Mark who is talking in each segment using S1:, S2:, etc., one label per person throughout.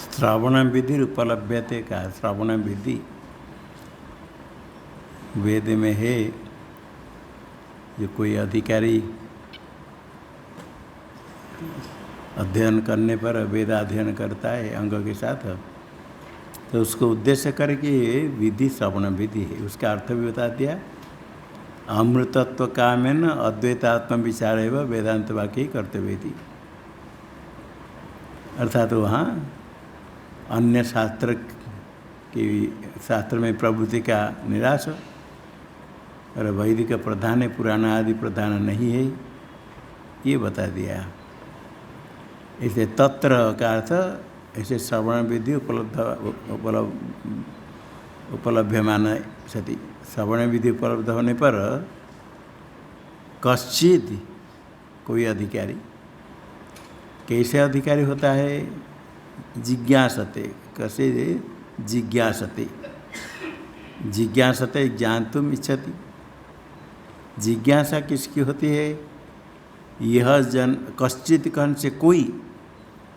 S1: श्रवण विधि उपलभ्यते का श्रवण विधि वेद में है। जो कोई अधिकारी अध्ययन करने पर वेद अध्ययन करता है अंग के साथ, तो उसको उद्देश्य करके विधि श्रवण विधि है। उसका अर्थ भी बता दिया। अमृतत्व कामेन अद्वैतात्म विचार एवं वेदांत वाक्य कर्तव्य थी। अर्थात वहाँ अन्य शास्त्र में प्रवृत्ति का निराश और वैदिक प्रधान है, पुराण आदि प्रधान नहीं है, ये बता दिया। इसे तत्र का अर्थ ऐसे श्रवण विधि उपलभ्यमान सती। श्रवण विधि उपलब्ध होने पर कश्चित कोई अधिकारी, कैसे अधिकारी होता है? जिज्ञासते। कैसे? जिज्ञासते। जिज्ञासते ज्ञातुम इच्छति। जिज्ञासा किसकी होती है? यह जन कश्चित कन से कोई,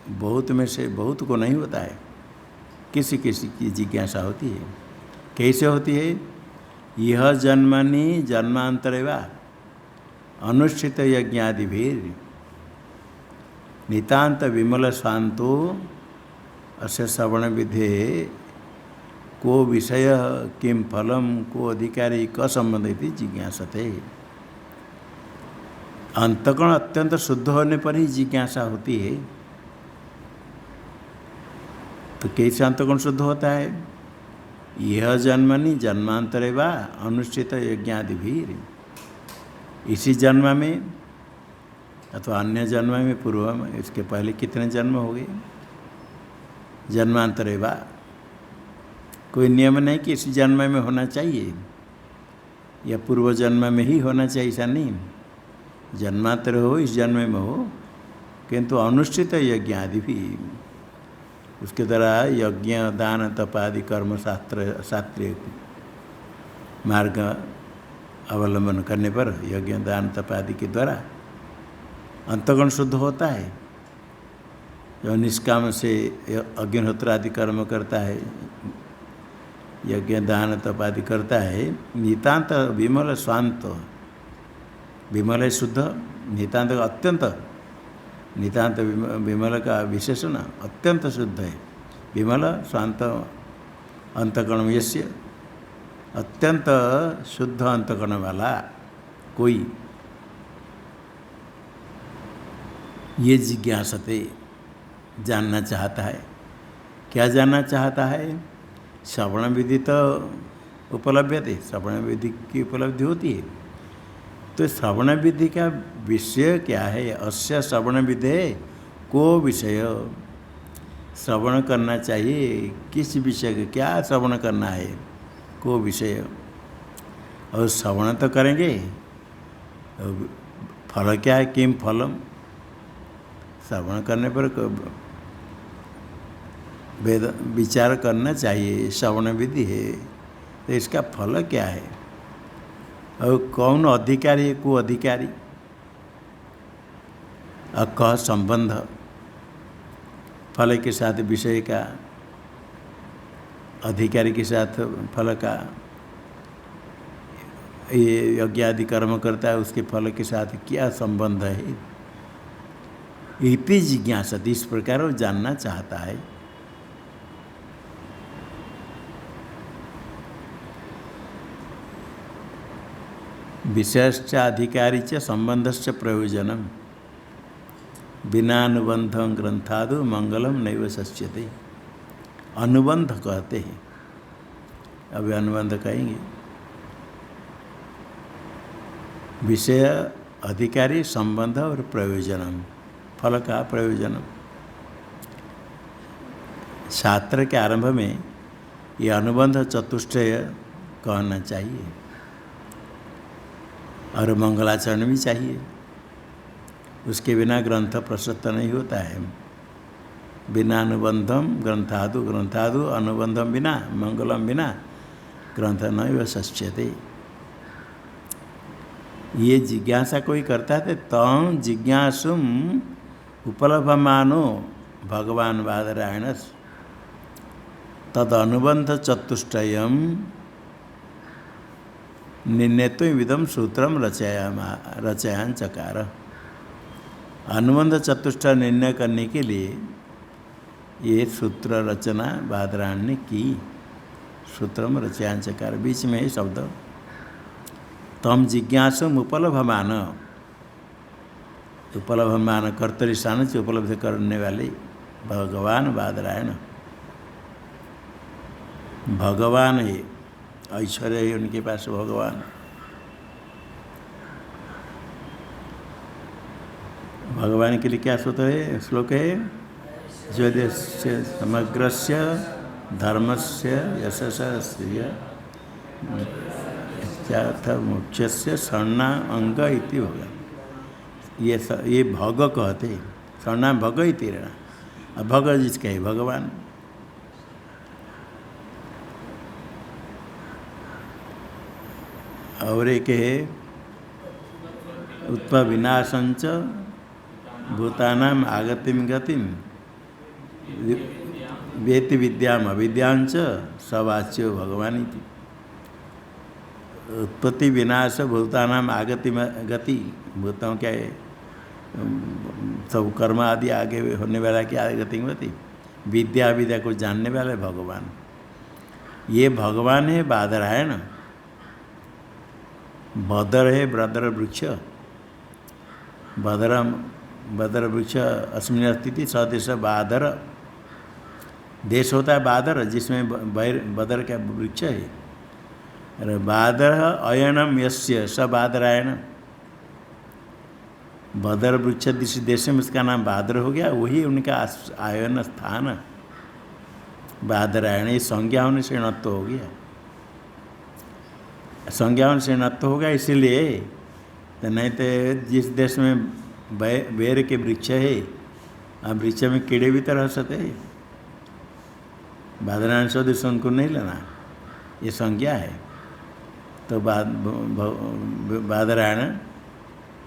S1: बहुत में से बहुत को नहीं होता है, किसी किसी की जिज्ञासा होती है। कैसे होती है? यह जन्मनि जन्मांतरे वा अनुष्ठित यज्ञादिभिर नितांत विमल शांतो अस्य श्रवण विधे को विषय किम फलम को अधिकारी क संबंधित जिज्ञासते। अंतःकरण अत्यंत शुद्ध होने पर ही जिज्ञासा होती है। तो कैसे अंतःकरण शुद्ध होता है? यह जन्मनि जन्मांतरे वा अनुष्ठित यज्ञादिभिर, इसी जन्म में अथवा अन्य जन्म में, पूर्व में, इसके पहले कितने जन्म हो गए? जन्मांतरे वा। कोई नियम नहीं कि इस जन्म में होना चाहिए या पूर्व जन्म में ही होना चाहिए, ऐसा नहीं। जन्मांतर हो, इस जन्म में हो, किंतु अनुष्ठित यज्ञ आदि भी, उसके द्वारा यज्ञ दान तप आदि कर्म शास्त्रीय मार्ग अवलंबन करने पर यज्ञ दान तप आदि के द्वारा अंतःकरण शुद्ध होता है। जो निष्काम से अग्निहोत्र आदि कर्म करता है, यज्ञ दान तप आदि करता है, नितांत विमल शांत, विमल शुद्ध, नितांत अत्यंत, नितांत विमल का विशेषण अत्यंत शुद्ध है। विमल शांत अंतःकरण यस्य, अत्यंत शुद्ध अंतःकरण वाला कोई, ये जिज्ञासते जानना चाहता है। क्या जानना चाहता है? श्रवण विधि तो उपलब्ध है, श्रवण विधि की उपलब्धि होती है। तो श्रवण विधि का विषय क्या है? अस्य श्रवण विधे को विषय, श्रवण करना चाहिए किस विषय का, क्या श्रवण करना है, को विषय। और श्रवण तो करेंगे, फल क्या है? किम फलम। श्रवण करने पर वेद विचार करना चाहिए, श्रवण विधि है, तो इसका फल क्या है? और कौन अधिकारी है, को अधिकारी, अक संबंध, फल के साथ विषय का, अधिकारी के साथ फल का, ये यज्ञ आदि कर्म करता है, उसके फल के साथ क्या संबंध है? इति जिज्ञासति, इस प्रकार वो जानना चाहता है। विषयश्च अधिकारी च संबंधश्च प्रयोजनम। बिना अनुबंधं ग्रंथादु मंगलम नैव शस्यते। अनुबंध कहते हैं, अभी अनुबंध कहेंगे। विषय अधिकारी संबंध और प्रयोजनम, फल का प्रयोजनम। शास्त्र के आरंभ में ये अनुबंध चतुष्टय कहना चाहिए और मंगलाचरण भी चाहिए। उसके बिना ग्रंथ प्रशस्त नहीं होता है। बिना अनुबंधम ग्रंथादु, ग्रंथादु अनुबंधम बिना, मंगलम बिना ग्रंथ नैव शस्यते। ये जिज्ञासा कोई करता है तम जिज्ञासुम उपलभमानो भगवान बादरायणस तद अनुबंध चतुष्टयम निर्णेतु विदम सूत्रम रचयान चकार। अनुबंध चतुष्टय निर्णय करने के लिए ये सूत्र रचना बादरायण ने की। सूत्रम रचयान चकार, बीच में ही शब्द। तम जिज्ञासुम उपलभमान, उपलभमान कर्तरिशान से उपलब्ध करने वाले भगवान बादरायण। भगवान है, ऐश्वर्य है उनके पास भगवान। भगवान के लिए क्या सूत्र है, श्लोक है, ज्योतिष्य समग्रस्य धर्मस्य यशस्य मुख्य से शरणा अंग इति होगा। ये भग कहते, शरणा भग इति रहना। अब भग जिसका है भगवान। और एक है उत्पविनाशंच भूतानाम आगतिम गतिम वेति विद्याम अविद्यांच सवाच्यो भगवान इति। उत्पत्ति विनाश भूतानाम आगति गति, भूतों क्या है, सब कर्म आदि आगे होने वाला क्या गति गति। विद्या विद्या को जानने वाले भगवान, ये भगवान है बादरायण। बदर है बदर वृक्ष, बदर वृक्ष अस्मिन् स्थिति सदेश बादर। देश होता है बादर जिसमें बदर का वृक्ष है। अरे बादर अयनम यस्य स बादरायण। बदर वृक्ष जिस देश में उसका नाम बादर हो गया, वही उनका आयन स्थान बादरायण। ये संज्ञा होने से नत्व हो गया, संज्ञा होने से नत्व हो गया। इसीलिए तो नहीं तो जिस देश में बेर के वृक्ष है, अब वृक्ष में कीड़े भी तो रह सकते हैं। बादरायण सदृश उनको नहीं लेना, ये संज्ञा है। तो बादरायण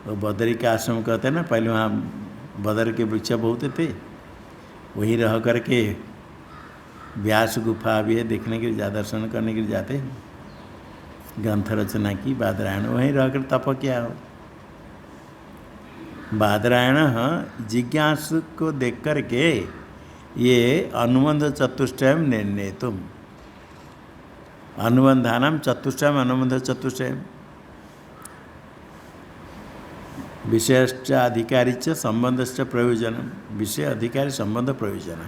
S1: वो बदरी का आश्रम कहते हैं ना, पहले वहाँ बदर के वृक्ष बहुत थे, वहीं रह करके व्यास गुफा भी है देखने के लिए, दर्शन करने के लिए जाते हैं। ग्रंथ रचना की बादरायण, वहीं रहकर तप किया हो। बादरायण जिज्ञासु को देख करके ये अनुबंध चतुष्टयम निर्णय तुम, अनुबंधानाम चतुष्टयम अनुबंध चतुष्टयम विषयश्च अधिकारी च संबंधश्च प्रयोजन। विषय अधिकारी संबंध प्रयोजन,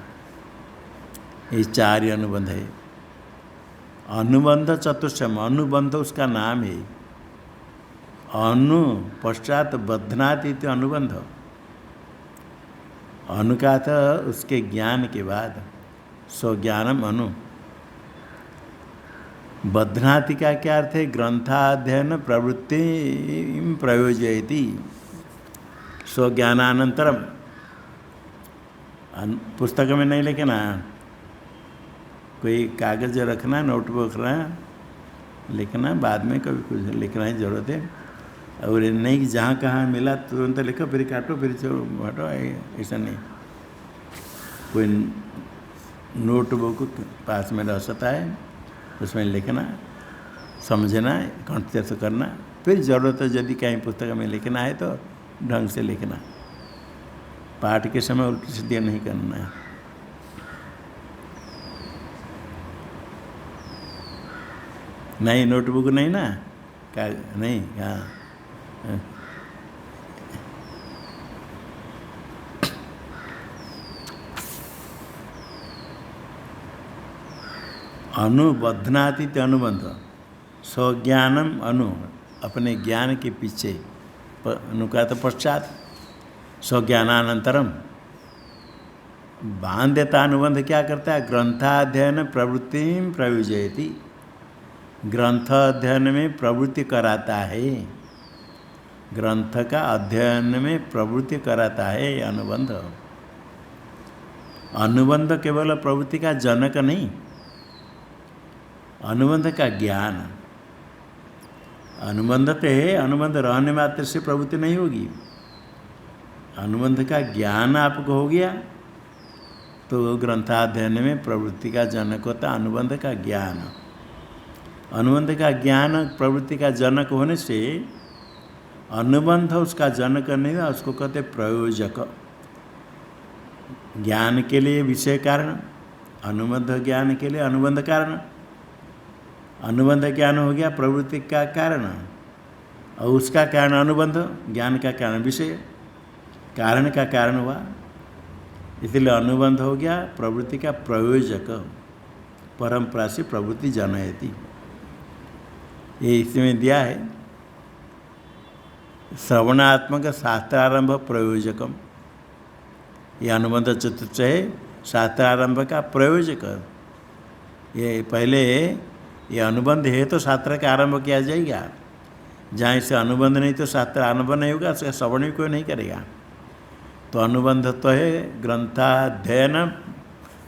S1: ये चार ही अनुबंध है। अनुबंध चतुष्टयम, अनुबंध उसका नाम है। अनु पश्चात बध्नाति इति अनुबंध। अनु का था उसके ज्ञान के बाद, स्वज्ञानम अनु। बध्नाति का क्या अर्थ है, ग्रंथाध्ययन प्रवृत्ति प्रयोजयति स्वज्ञानानंतरम। पुस्तक में नहीं लिखना, कोई कागज रखना, नोटबुक रखना, लिखना बाद में कभी कुछ लिखना ही जरूरत है। और नहीं कि जहाँ कहाँ मिला तुरंत लिखो फिर काटो फिर हटो, ऐसा नहीं। कोई नोटबुक पास में रह सकता है, उसमें लिखना, समझना, कंठस्थ करना, फिर ज़रूरत है यदि कहीं पुस्तक में लिखना है तो ढंग से लिखना। पाठ के समय उल्टी सीधी नहीं करना है। नहीं नोटबुक नहीं ना, का नहीं, हाँ। अनुबध्नाति अनुबंध, स्वज्ञानम अनु, अपने ज्ञान के पीछे, अनुका तो पश्चात, स्वज्ञानानंतरम बांध देता। अनुबंध क्या करता है? ग्रंथाध्ययन प्रवृत्ति प्रयुजयति, ग्रंथ अध्ययन में प्रवृत्ति कराता है, ग्रंथ का अध्ययन में प्रवृत्ति कराता है अनुबंध। अनुबंध केवल प्रवृत्ति का जनक नहीं, अनुबंध का ज्ञान। अनुबंध तो है, अनुबंध रहने मात्र से प्रवृत्ति नहीं होगी। अनुबंध का ज्ञान आपको हो गया तो ग्रंथाध्ययन में प्रवृत्ति का जनक होता अनुबंध का ज्ञान। अनुबंध का ज्ञान प्रवृत्ति का जनक होने से अनुबंध उसका जनक नहीं है, उसको कहते प्रयोजक। ज्ञान के लिए विषय कारण, अनुबंध ज्ञान के लिए अनुबंध कारण। अनुबंध ज्ञान हो गया प्रवृत्ति का कारण, और उसका कारण अनुबंध, ज्ञान का कारण विषय, कारण का कारण हुआ, इसलिए अनुबंध हो गया प्रवृत्ति का प्रयोजक। परंपरा से प्रवृत्ति जनयति, ये इसमें दिया है। श्रवणात्मक शास्त्रारंभ प्रयोजकम, ये अनुबंध चतुर्थ है शास्त्रारंभ का प्रयोजक। ये पहले ये अनुबंध है तो शास्त्र का आरंभ किया जाएगा, जहाँ से अनुबंध नहीं तो शास्त्र आरंभ नहीं होगा, उसका श्रवण भी कोई नहीं करेगा। तो अनुबंध तो है ग्रंथाध्ययन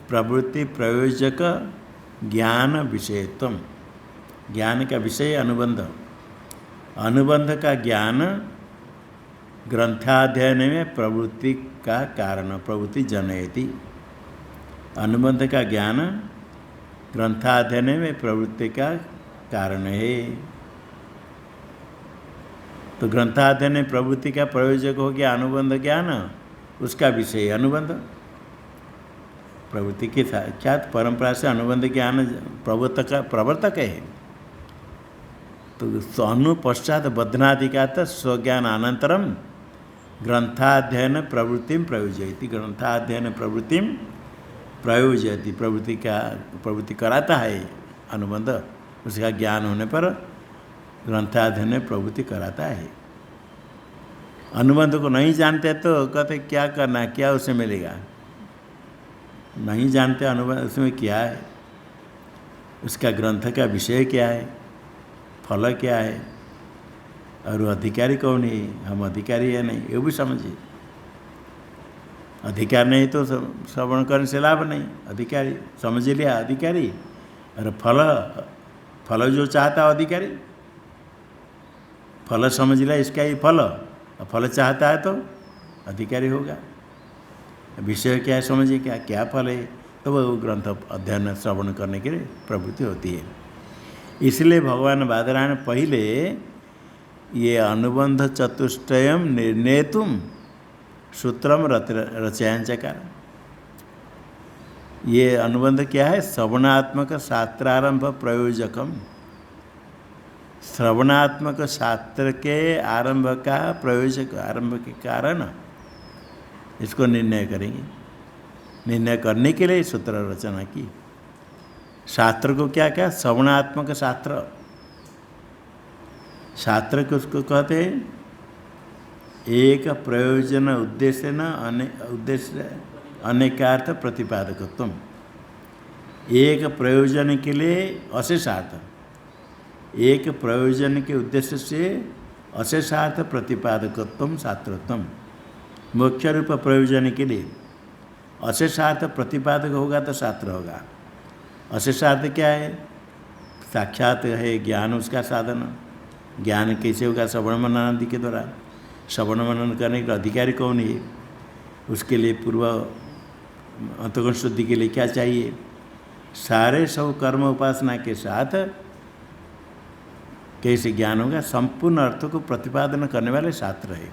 S1: प्रवृत्ति प्रयोजक ज्ञान विषयत्व, ज्ञान का विषय अनुबंध। अनुबंध का ज्ञान ग्रंथाध्ययन में प्रवृत्ति का कारण, प्रवृत्ति जनयति। अनुबंध का ज्ञान ग्रंथाध्ययन में प्रवृत्ति का कारण है। तो ग्रंथाध्ययन में प्रवृत्ति का प्रयोजक हो गया अनुबंध ज्ञान, उसका विषय अनुबंध। प्रवृत्ति के साक्षात परंपरा से अनुबंध ज्ञान प्रवर्तक है। तो अनु पश्चात बध्नादि का था स्वज्ञान अनंतरम ग्रंथाध्ययन प्रवृत्ति प्रयोजयति, ग्रंथाध्ययन प्रवृत्ति प्रयोजयति, प्रवृत्ति कराता है अनुबंध, उसका ज्ञान होने पर ग्रंथाध्ययन प्रवृत्ति कराता है। अनुबंध को नहीं जानते तो कहते क्या करना है, क्या उसे मिलेगा, नहीं जानते अनुबंध उसमें क्या है, उसका ग्रंथ का विषय क्या है, फल क्या है, और अधिकारी कौन है, हम अधिकारी है नहीं, ये भी समझिए। अधिकार नहीं तो श्रवण करने से लाभ नहीं, अधिकारी समझ लिया अधिकारी, और फल जो चाहता है अधिकारी, फल समझ लिया इसका ही फल, और फल चाहता है तो अधिकारी होगा। विषय क्या है समझिए, क्या फल है, तो वो ग्रंथ अध्ययन श्रवण करने के लिए प्रवृत्ति होती है। इसलिए भगवान बादरायण पहले ये अनुबंध चतुष्टयम निर्णेतुम सूत्रम रचयांचकार। ये अनुबंध क्या है? श्रवणात्मक शास्त्रारंभ प्रयोजकम, श्रवणात्मक शास्त्र के आरंभ का प्रयोजक, आरंभ के कारण इसको निर्णय करेंगे। निर्णय करने के लिए सूत्र रचना की। शास्त्र को क्या क्या? श्रवणात्मक शास्त्र, शास्त्र को उसको कहते हैं एक प्रयोजन उद्देश्य न उद्देश्य अनेकार्थ प्रतिपादकत्व। एक प्रयोजन के लिए अशेषार्थ, एक प्रयोजन के उद्देश्य से अशेषार्थ प्रतिपादकत्व शास्त्रत्व। मुख्य रूप प्रयोजन के लिए अशेषार्थ प्रतिपादक होगा तो शास्त्र होगा। अशेषार्थ क्या है? साक्षात है ज्ञान, उसका साधन। ज्ञान कैसे होगा? श्रवण मनन आदि के द्वारा। श्रवण मनन करने का अधिकारी कौन है? उसके लिए पूर्व अंतःकरण शुद्धि के लिए क्या चाहिए? सारे सब कर्म उपासना के साथ कैसे ज्ञान होगा? संपूर्ण अर्थ को प्रतिपादन करने वाले शास्त्र है।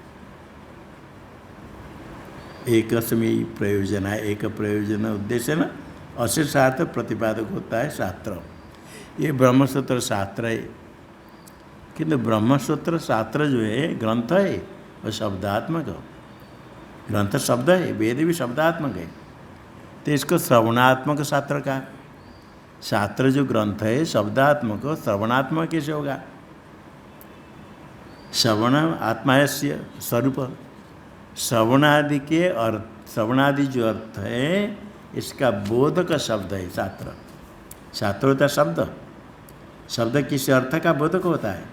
S1: एकस्मै प्रयोजन है, एक प्रयोजन उद्देश्य न अशेषार्थ प्रतिपादक होता है शास्त्र। ये ब्रह्मसूत्र शास्त्र है, किंतु ब्रह्मसूत्र शास्त्र जो है ग्रंथ है वह शब्दात्मक। ग्रंथ शब्द है, वेद भी शब्दात्मक है, तो इसको श्रवणात्मक शास्त्र का। शास्त्र जो ग्रंथ है शब्दात्मक श्रवणात्मक कैसे होगा? श्रवण आत्मायस्य स्वरूप, श्रवणादि के अर्थ, श्रवणादि जो अर्थ है इसका बोधक शब्द है शास्त्र। शास्त्र होता है शब्द, शब्द किसी अर्थ का बोधक होता है।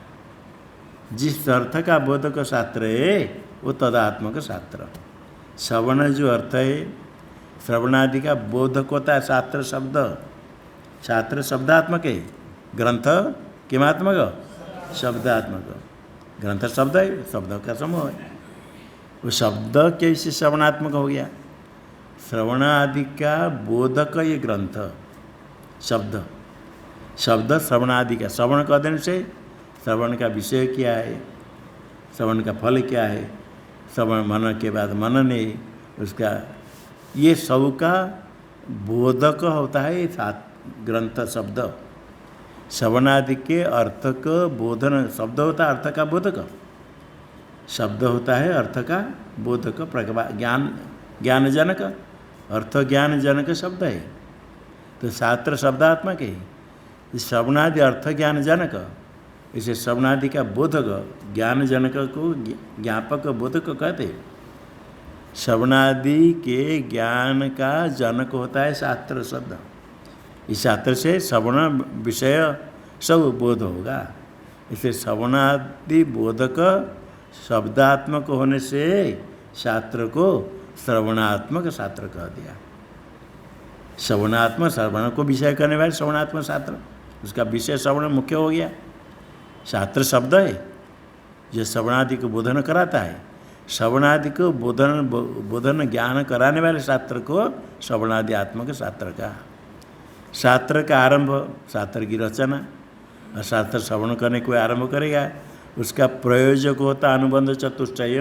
S1: जिस अर्थ का बोधक शास्त्र है वो तदात्मक शास्त्र। श्रवण जो अर्थ है श्रवणादि का बोधक होता है शास्त्र शब्द। शास्त्र शब्दात्मक है, ग्रंथ किमात्मक? शब्दात्मक। ग्रंथ शब्द है, शब्द का समूह है। वो शब्द कैसे श्रवणात्मक हो गया? श्रवण आदि का बोधक ये ग्रंथ शब्द। शब्द श्रवण आदि का, श्रवण का देने से श्रवण का विषय क्या है, श्रवण का फल क्या है, श्रवण मनन के बाद मनन है उसका, ये सब का बोधक होता है ग्रंथ शब्द। श्रवण आदि के अर्थ का बोधन, शब्द होता है अर्थ का बोधक, शब्द होता है अर्थ का बोधक, ज्ञान ज्ञान जनक, अर्थ ज्ञान जनक शब्द है। तो शास्त्र शब्दात्मक है। श्रवणादि अर्थ ज्ञान जनक, इसे श्रवणादि का बोधक ज्ञान जनक को ज्ञापक बोधक कहते। श्रवणादि के ज्ञान का जनक होता है शास्त्र शब्द। इस शास्त्र से श्रवण विषय सब बोध होगा। इसे श्रवणादि बोधक शब्दात्मक होने से शास्त्र को श्रवणात्मक शास्त्र कह दिया। श्रवणात्मक, श्रवण को विषय करने वाले श्रवणात्मक शास्त्र, उसका विषय श्रवण मुख्य हो गया। शास्त्र शब्द है जो श्रवणादि को बोधन कराता है। श्रवणादि को बोधन ज्ञान कराने वाले शास्त्र को श्रवणादि आत्मक शास्त्र का। शास्त्र का आरंभ, शास्त्र की रचना, और शास्त्र श्रवण करने को आरंभ करेगा, उसका प्रयोजक होता अनुबंध चतुष्टय।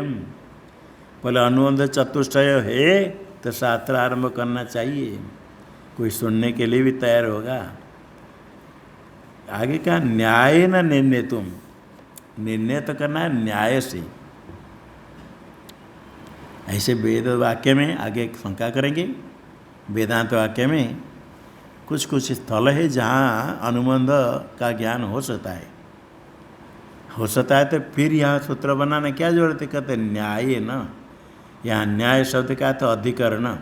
S1: पहले अनुबंध चतुष्टय है तो शास्त्र आरंभ करना चाहिए, कोई सुनने के लिए भी तैयार होगा। आगे का न्याय न निर्णय, तुम निर्णय तो करना है न्याय से। ऐसे वेद वाक्य में आगे शंका करेंगे। वेदांत वाक्य में कुछ कुछ स्थल है जहाँ अनुबंध का ज्ञान हो सकता है, हो सकता है, तो फिर यहाँ सूत्र बनाना क्या जरूरत है? कहते न्याय न, यहाँ न्याय शब्द का तो अधिकरण।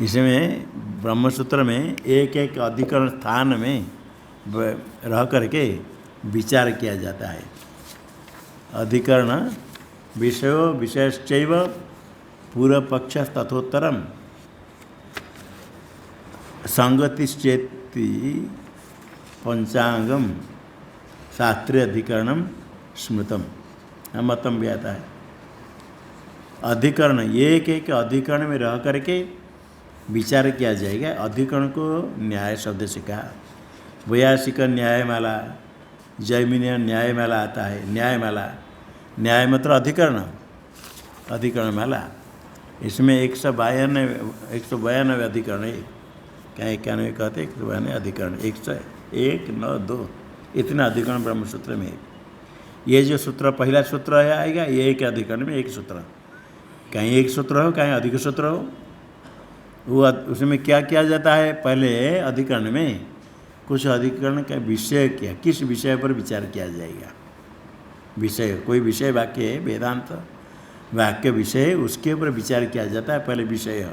S1: इसमें ब्रह्मसूत्र में एक एक अधिकरण स्थान में रह करके विचार किया जाता है। अधिकरण विषयो विषयश्चैव पूर्व पक्ष तथोत्तरम संगतिश्चेति पंचांगम शास्त्रीय अधिकरणम स्मृतम, मतम भी आता है। अधिकरण, एक एक अधिकरण में रह करके विचार किया जाएगा। अधिकरण को न्याय शब्द से कहा। वैयासिक न्यायमाला, जैमिनीय न्यायमाला आता है। न्यायमाला, न्याय मतलब अधिकरण, अधिकरण माला। इसमें 192 अधिकरण है। क्या 91 कहते 192 अधिकरण, 101, 9, 2 इतना अधिकरण ब्रह्मसूत्र में है। ये जो सूत्र पहला सूत्र है आएगा, ये एक अधिकरण में एक सूत्र, कहीं एक सूत्र हो कहीं अधिक सूत्र हो। वो उसमें क्या किया जाता है? पहले अधिकरण में कुछ अधिकरण का विषय किया, किस विषय पर विचार किया जाएगा। विषय, कोई विषय वाक्य है, वेदांत वाक्य विषय, उसके ऊपर विचार किया जाता है। पहले विषय,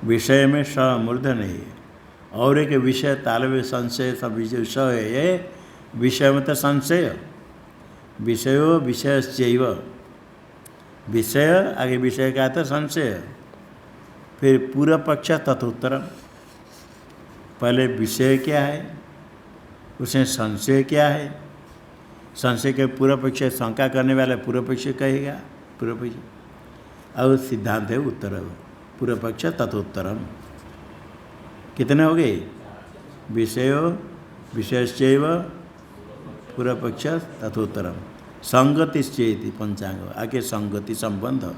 S1: विषय में स मूर्धन है, और एक विषय तालव्य संशय, सब विषय है। विषय में तो संशय, विषयो विषयश्चैव, विषय आगे विषय का तो संशय, फिर पूर्व पक्ष तथोत्तरम। पहले विषय क्या है, उसमें संशय क्या है, संशय के पूर्व पक्ष, शंका करने वाला पूर्व पक्ष कहेगा, पूर्व पक्ष, और सिद्धांत है उत्तर, पूर्व पक्ष तथोत्तरम। कितने हो गए? विषयो विषयश्चैव पूर्व पक्ष तथोत्तरम संगतिश्चेति पंचांग। आगे संगति संबंध,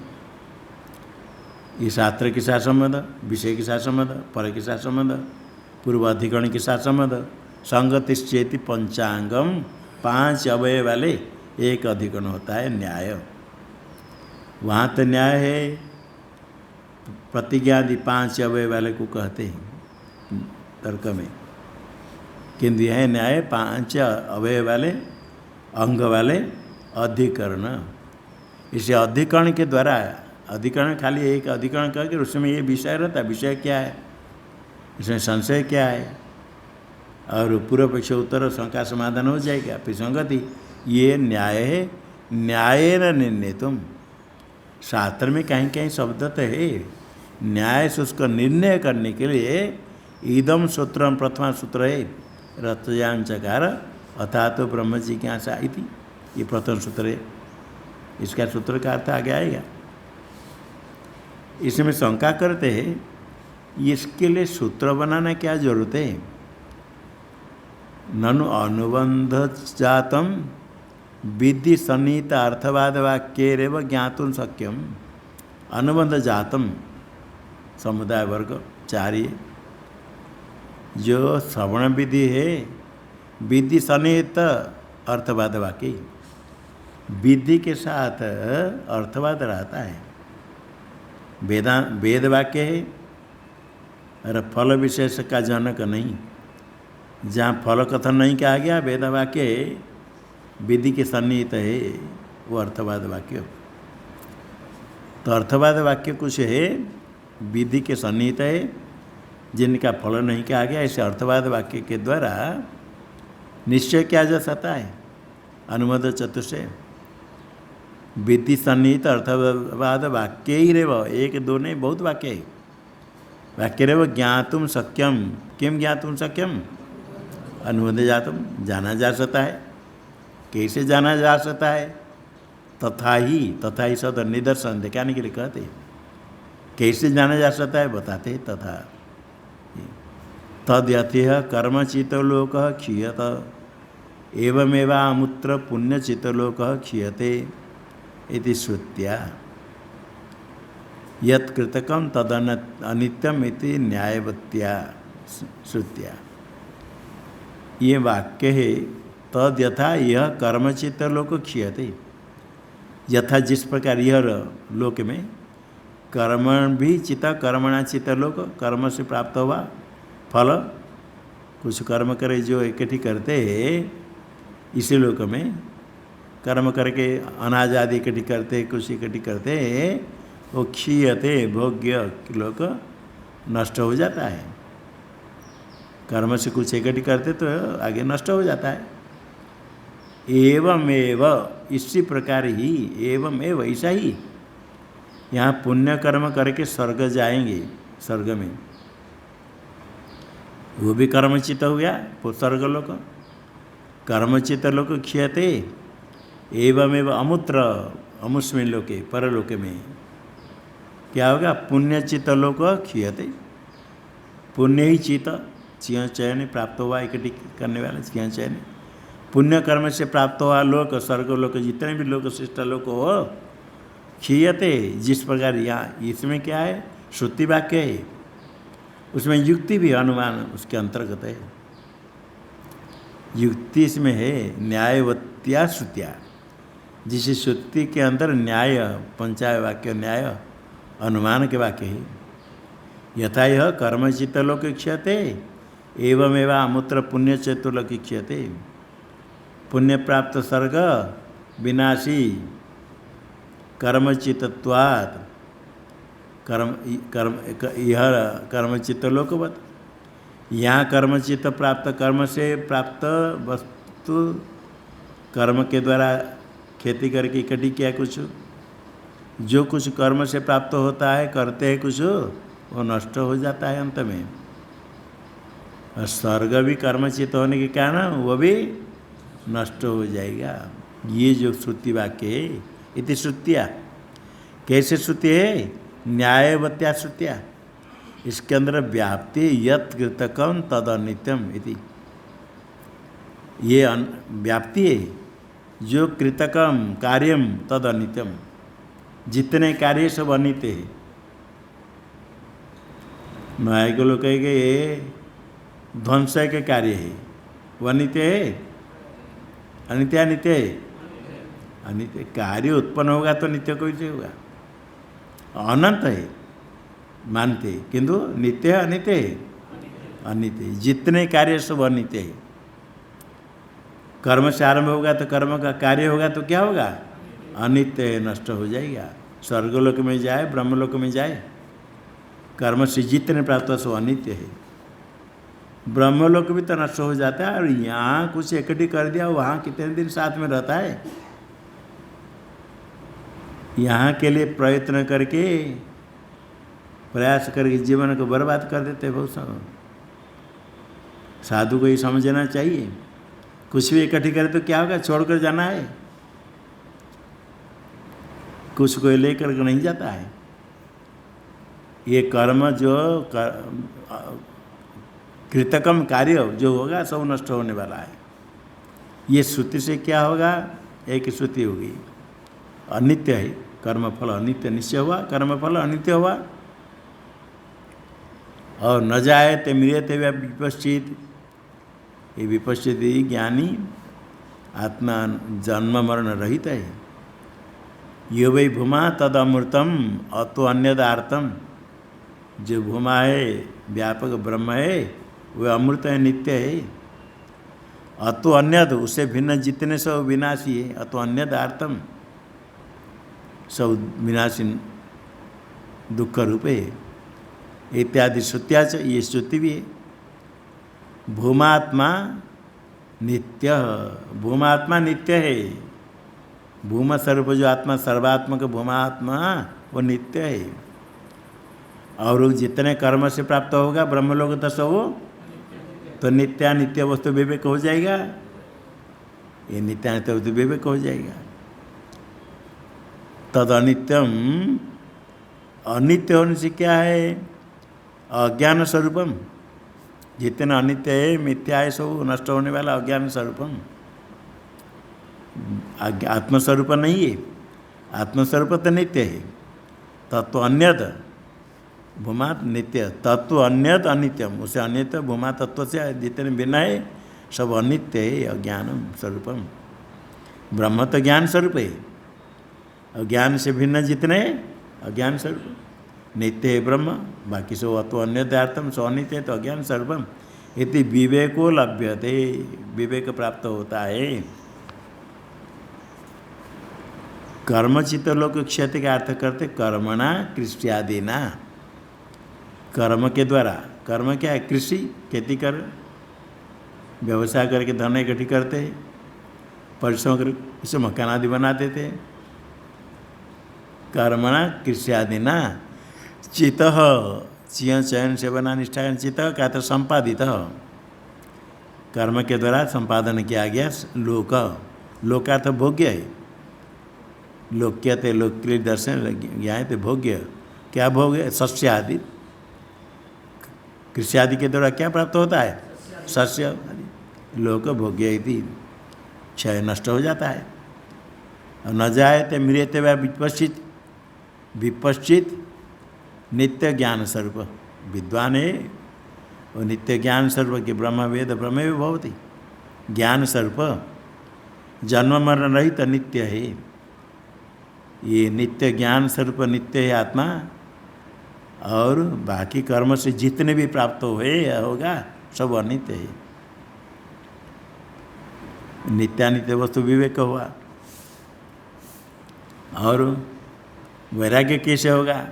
S1: ये शास्त्र के साथ संबंध, विषय के साथ संबंध, पर के साथ संबंध, पूर्व अधिकरण के साथ संबंध। संगतिश्चेति पंचांगम, 5 अवयव वाले एक अधिकरण होता है न्याय। वहाँ तो न्याय है, प्रतिज्ञादि 5 अवयव वाले को कहते हैं। तर्क में। किंतु यह न्याय 5 अवयव वाले अंग वाले अधिकरण, इसे अधिकरण के द्वारा, अधिकरण खाली एक अधिकरण करके उसमें ये विषय रहता है, विषय क्या है, इसमें संशय क्या है, और पूर्व पक्ष उत्तर शंका समाधान हो जाएगा, फिर संगति। ये न्याय है, न्याय न निर्णय तुम। शास्त्र में कहीं कहीं शब्द तो है, न्याय से उसका निर्णय करने के लिए इदम सूत्रम प्रथमा सूत्र है, रतजान चकार अथा तो ब्रह्म जिज्ञासा इति, ये प्रथम सूत्र है। इसका सूत्र का अर्थ आगे आएगा। इसमें शंका करते हैं, इसके लिए सूत्र बनाना क्या जरूरत है? ननु अनुबंध जातम विधि सन्निहित अर्थवाद वाक्यरेव ज्ञातुं शक्यम। अनुबंध जातम समुदाय वर्ग 4, जो श्रवण विधि है, विधि सन्निहित अर्थवाद वाक्य, विधि के साथ अर्थवाद रहता है। वेद वाक्य है और फल विशेष का जनक नहीं। जहाँ फल कथन नहीं कहा गया, वेद वाक्य विधि के सन्निहित है, वो अर्थवाद वाक्य। तो अर्थवाद वाक्य कुछ है विधि के सन्निहित है, जिनका फल नहीं कहा गया, ऐसे अर्थवाद वाक्य के द्वारा निश्चय किया जा सकता है। अनुमोद चतुष्टय विधि सन्निहित अर्थवाद वाक्य ही रेव, 1 2 नहीं, बहुत वाक्य है। वाक्य रेव ज्ञातुम शक्यम, किम ज्ञातुम शक्यम? अनुमोद जातुम, जाना जा सकता है। कैसे जाना जा सकता है? तथा ही शब्द निदर्शन दिखाने के लिए कहते हैं। कैसे जाना जा सकता है बताते हैं। तथा तद्यथेह कर्मचितलोक क्षीयत एवमेवामुत्र पुण्यचितलोक क्षीयते इति श्रुत्या यत्कृतकं तदनित्यम इति न्यायवत्या श्रुत्या। ये वाक्य है, तद यथा यह कर्मचित लोक क्षीयते, यथा जिस प्रकार यह लोक में कर्म भी चित कर्मणा चित लोक, कर्म से प्राप्त हुआ फल, कुछ कर्म करे जो इकट्ठी करते हैं इसी लोक में, कर्म करके अनाज आदि इकट्ठी करते, कुछ इकट्ठी करते हैं, वो क्षीयते भोग्य लोक नष्ट हो जाता है। कर्म से कुछ इकट्ठी करते तो आगे नष्ट हो जाता है। एवमेव, इसी प्रकार ही, एवमेव ऐसा ही, यहाँ पुण्य कर्म करके स्वर्ग जाएंगे, स्वर्ग में वो भी कर्मचित हो गया, स्वर्ग लोक। कर्मचित लोक क्षीयते एवमेव अमुत्र अमुष्मिन लोके, परलोके में क्या होगा? पुण्यचित लोक क्षीयते, पुण्य ही चित चिय चयन प्राप्त हुआ, इकट्ठी करने वाले चिय चयन, पुण्य कर्म से प्राप्त हुआ लोक, स्वर्ग लोक, जितने भी लोक श्रेष्ठ लोक हो क्षीयते। जिस प्रकार यहाँ इसमें क्या है? श्रुति वाक्य है, उसमें युक्ति भी अनुमान उसके अंतर्गत है। युक्ति इसमें है न्यायवत्या श्रुतिया, जिस श्रुति के अंदर न्याय, पंचाय वाक्य न्याय अनुमान के वाक्य है। यथा यह कर्मचित लोक क्षीयते एवमेव अमुत्र पुण्य चतुर्लोक क्षीयते। पुण्य प्राप्त स्वर्ग विनाशी कर्मचित्तत्वात्, यह कर्मचित्त लोकवत। यहाँ कर्मचित्त प्राप्त, कर्म से प्राप्त वस्तु, कर्म के द्वारा खेती करके इकट्ठी किया कुछ, जो कुछ कर्म से प्राप्त होता है, करते हैं कुछ, वो नष्ट हो जाता है अंत में। और स्वर्ग भी कर्मचित्त होने के कारण वो भी नष्ट हो जाएगा। ये जो श्रुति वाक्य है, इति श्रुतिया, कैसे श्रुति है? न्यायवत्या श्रुतिया, इसके अंदर व्याप्ति यत् कृतकम तद अनित्यम इति, ये व्याप्ति है, जो कृतकम कार्यम तद अनित्यम, जितने कार्य सब अनित्य है। न्याय को लोग कहेंगे ये ध्वंस के कार्य है, वो अनित्य है, अनित्य अनित्य है, अनित्य कार्य उत्पन्न होगा तो नित्य कोई से होगा, अनंत है मानते, किंतु नित्य है अनित्य है, अनित्य है। जितने कार्य सब अनित्य है। कर्म से आरंभ होगा तो कर्म का कार्य होगा तो क्या होगा? अनित्य है, नष्ट हो जाएगा। स्वर्गलोक में जाए, ब्रह्मलोक में जाए, कर्म से जितने प्राप्त सो अनित्य है। ब्रह्मलोक भी तो नष्ट हो जाता है, और यहाँ कुछ इकट्ठी कर दिया, वहाँ कितने दिन साथ में रहता है। यहाँ के लिए प्रयत्न करके, प्रयास करके जीवन को बर्बाद कर देते हैं बहुत सब। साधु को ये समझना चाहिए, कुछ भी इकट्ठी करे तो क्या होगा? छोड़कर जाना है, कुछ को लेकर के नहीं जाता है। ये कर्म जो कृतकम कार्य जो होगा सब नष्ट होने वाला है। ये श्रुति से क्या होगा? एक श्रुति होगी, अनित्य है कर्मफल, अनित्य निश्चय हुआ, कर्मफल अनित्य हुआ। और न जायते म्रियते वा विपश्चित, ये विपश्चित ज्ञानी आत्मा जन्म मरण रहित है। यो वै भूमा तद अमृतम अतो अन्यदार्थम, जो भूमा है व्यापक ब्रह्म है, वह अमृत है, नित्य है। अतो अन्यद, उससे भिन्न जितने सब विनाशी है। अतो अन्यदार्थम, सब विनाशी दुख रूप है। इत्यादि श्रुत्याच, ये श्रुति भी है। भूमात्मा नित्य, भूमात्मा नित्य है। भूमा स्वरूप जो आत्मा सर्वात्मक भूमात्मा वो नित्य है। और जितने कर्म से प्राप्त होगा ब्रह्मलोक तो सब तो नित्यानित्य वस्तु विवेक हो जाएगा। ये नित्यानित्य वस्तु विवेक हो जाएगा। तद अनित्यम, अनित्य होने से क्या है? अज्ञान स्वरूपम, जितना अनित्य है मिथ्या है सब नष्ट होने वाला अज्ञान स्वरूपम। आत्मस्वरूप नहीं है, आत्मस्वरूप तो नित्य है। तत्व अन्यत भूमा नित्य, तत्व अन्यत अनित्यम, उसे अनित्य भूमा तत्व से जितने बिना है सब अनित्य है, अज्ञानम स्वरूपम। ब्रह्म तो ज्ञान स्वरूप है, अज्ञान से भिन्न जितने अज्ञान स्वरूप नित्य है ब्रह्म, बाकी सब अतो अन्यदार्थम सो अनित्य है, तो अज्ञान स्वरूपम। इति विवेको लभ्यते, विवेक प्राप्त होता है। कर्मचित लोग क्षति का अर्थ करते कर्मणा कृष्यादिना, कर्म के द्वारा। कर्म क्या है? कृषि, खेती कर, व्यवसाय करके धन इकट्ठी करते हैं, परिश्रम कर इसे मकान आदि बनाते थे। कर्मणा कृष्यादिना चित, चिय चयन सेवना निष्ठा चित क्या तो संपादित, कर्म के द्वारा संपादन किया गया लोक, लोकार्थ भोग्य है। लोक्यते लोक दर्शन ज्ञाते भोग्य, क्या भोग्य? शस्य आदि, कृषि आदि के द्वारा क्या प्राप्त होता है? शस्य आदि। लोक भोग्य इति, क्षय नष्ट हो जाता है। और न जायते म्रियते वा विपश्चित, विपश्चित नित्य ज्ञान स्वरूप विद्वान है, और नित्य ज्ञान स्वरूप के ब्रह्म वेद ब्रह्म भवति, ज्ञान स्वरूप जन्म मरण रहित नित्य है। ये नित्य ज्ञान स्वरूप नित्य है आत्मा, और बाकी कर्म से जितने भी प्राप्त हुए होगा सब अनित्य है। नित्यानित्य वस्तु विवेक हुआ। और वैराग्य कैसे होगा?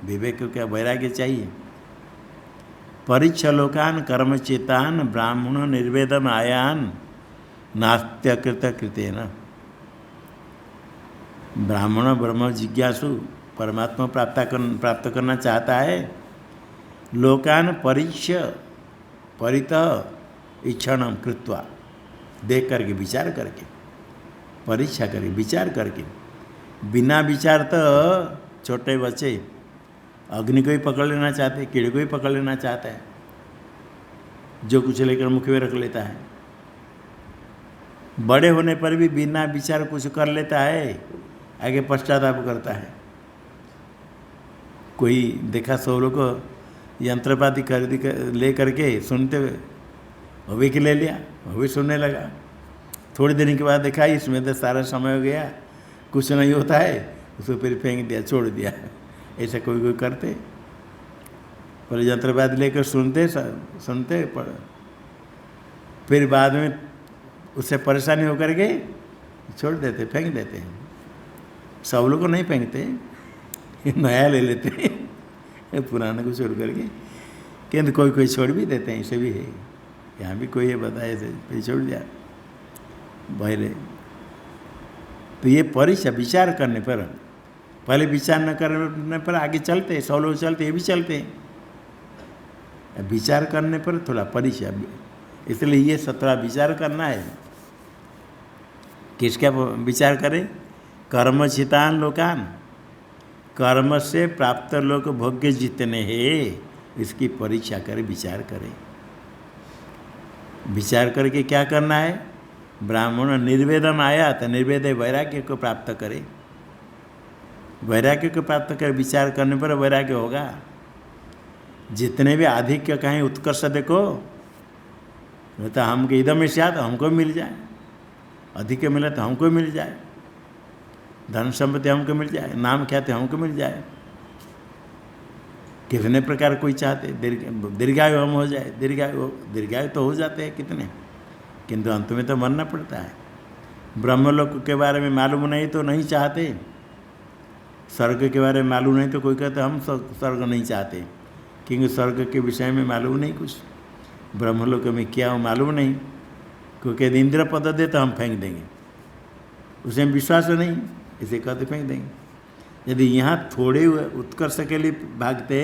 S1: विवेक क्या वैराग्य चाहिए। परिच्छलोकान कर्मचेतान ब्राह्मण निर्वेदम आयान नास्त्यकृत कृतेन, ब्राह्मण ब्रह्म जिज्ञासु परमात्मा प्राप्त करना चाहता है। लोकान परीक्ष्य परितः इच्छाणम कृत्वा, देख करके विचार करके, परीक्षा करके विचार करके, बिना विचार तो छोटे बच्चे अग्नि को ही पकड़ लेना चाहते हैं, कीड़े को ही पकड़ लेना चाहता है, जो कुछ लेकर मुख में रख लेता है। बड़े होने पर भी बिना विचार कुछ कर लेता है, आगे पश्चाताप करता है। कोई देखा सौ लोग यंत्रपाति खरीद ले करके सुनते हुए, वो भी ले लिया, वो भी सुनने लगा। थोड़ी देर के बाद देखा इसमें तो सारा समय हो गया, कुछ नहीं होता है, उसको फिर फेंक दिया, छोड़ दिया। ऐसा कोई कोई करते। पहले यंत्रवाद लेकर सुनते पढ़, फिर बाद में उससे परेशानी होकर के छोड़ देते, फेंक देते हैं। सब लोग को नहीं फेंकते, नया ले लेते हैं पुराने को छोड़ करके, किंतु कोई कोई छोड़ भी देते हैं, ऐसे भी है। यहाँ भी कोई है बताए थे, फिर छोड़ दिया पहले। तो ये परीक्षा विचार करने पर, पहले विचार न करने पर आगे चलते, सब लोग चलते, ये भी चलते हैं। विचार करने पर थोड़ा परीक्षा, इसलिए ये 17 विचार करना है। किसका विचार करें? कर्मचितान लोकान, कर्म से प्राप्त लोक भोग्य जितने हैं, इसकी परीक्षा करें, विचार करें। विचार करके क्या करना है? ब्राह्मण निर्वेदम आया तो निर्वेद वैराग्य को प्राप्त करे, वैराग्य को प्राप्त कर। विचार करने पर वैराग्य होगा। जितने भी आधिक्य कहीं उत्कर्ष देखो, तो हमको इदम में स्यात्, हमको मिल जाए, अधिक मिले तो हमको मिल जाए, धन संपत्ति हमको मिल जाए, नाम ख्याति हमको मिल जाए। कितने प्रकार कोई चाहते, दीर्घायु हम हो जाए, दीर्घायु तो हो जाते हैं कितने, किंतु अंत में तो मरना पड़ता है। ब्रह्मलोक के बारे में मालूम नहीं तो नहीं चाहते, स्वर्ग के बारे में मालूम नहीं तो कोई कहते हम स्वर्ग नहीं चाहते, क्योंकि स्वर्ग के विषय में मालूम नहीं कुछ, ब्रह्मलोक में क्या हो मालूम नहीं। क्योंकि इंद्र पद दे तो हम फेंक देंगे, उसे विश्वास नहीं, इसे कहते फेंक देंगे। यदि यहाँ थोड़े उत्कर्ष के लिए भागते,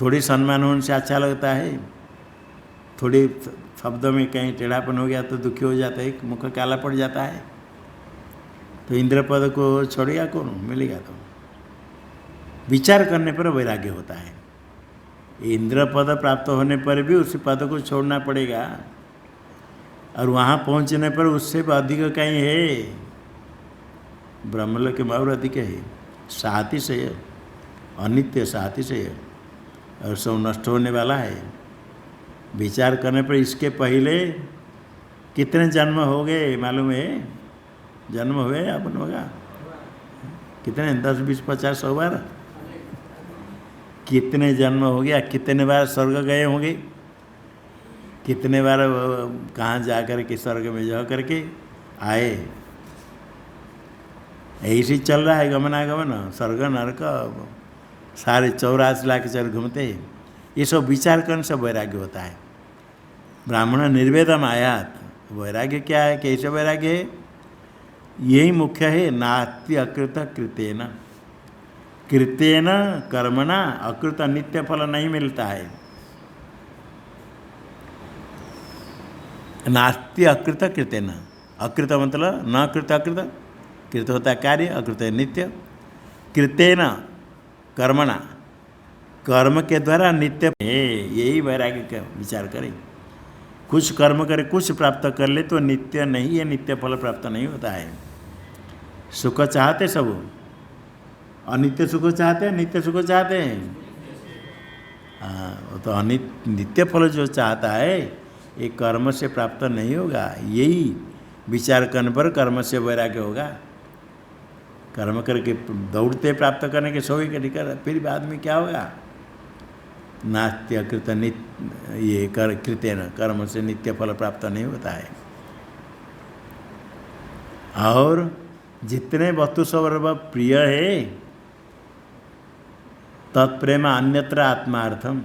S1: थोड़े सम्मान होने से अच्छा लगता है, थोड़े शब्दों में कहीं टेढ़ापन हो गया तो दुखी हो जाता है, मुख काला पड़ जाता है, तो इंद्र पद को छोड़ेगा कौन? मिलेगा तो। विचार करने पर वैराग्य होता है। इंद्र पद प्राप्त होने पर भी उस पद को छोड़ना पड़ेगा, और वहाँ पहुँचने पर उससे अधिक कहीं है, ब्रह्मलोक के और अधिक है, साथी से है, अनित्य साथी से है, और सब नष्ट होने वाला है। विचार करने पर इसके पहले कितने जन्म हो गए मालूम है? जन्म हुए अपन होगा कितने, 10, 20, 50, 100 बार, कितने जन्म हो गया, कितने बार स्वर्ग गए होंगे, कितने बार कहाँ जा कर के स्वर्ग में जा करके आए। ऐसे चल रहा है गमनागमन, स्वर्ग नरक सारे 84 लाख चर घूमते हैं। ये सब विचार करने से वैराग्य होता है। ब्राह्मण निर्वेदम आयात, वैराग्य क्या है, कैसे वैराग्य है? यही मुख्य है। नास्ति अकृत कृतेन, कृतेन कर्मणा अकृत नित्य फल नहीं मिलता है। नास्ति अकृत कृतेन, अकृत मतलब न कृत, अकृत, कृत होता है कार्य, अकृत है नित्य। कृतेन कर्मणा, कर्म के द्वारा नित्य है, यही वैराग्य का विचार करें। कुछ कर्म करे, कुछ प्राप्त कर ले तो नित्य नहीं है, नित्य फल प्राप्त नहीं होता है। सुख चाहते सब, अनित्य सुख चाहते हैं, नित्य सुख चाहते हैं। हाँ, वो तो नित्य फल जो चाहता है ये कर्म से प्राप्त नहीं होगा। यही विचार करने पर कर्म से वैराग्य होगा। कर्म करके दौड़ते प्राप्त करने के सोए के निकल, फिर बाद में क्या होगा? नास्त्य कृत नित्य, ये कृतेन कर्म से नित्य फल प्राप्त नहीं होता है। और जितने वस्तु सर्व प्रिय है, तत्प्रेम अन्यत्र आत्मार्थम,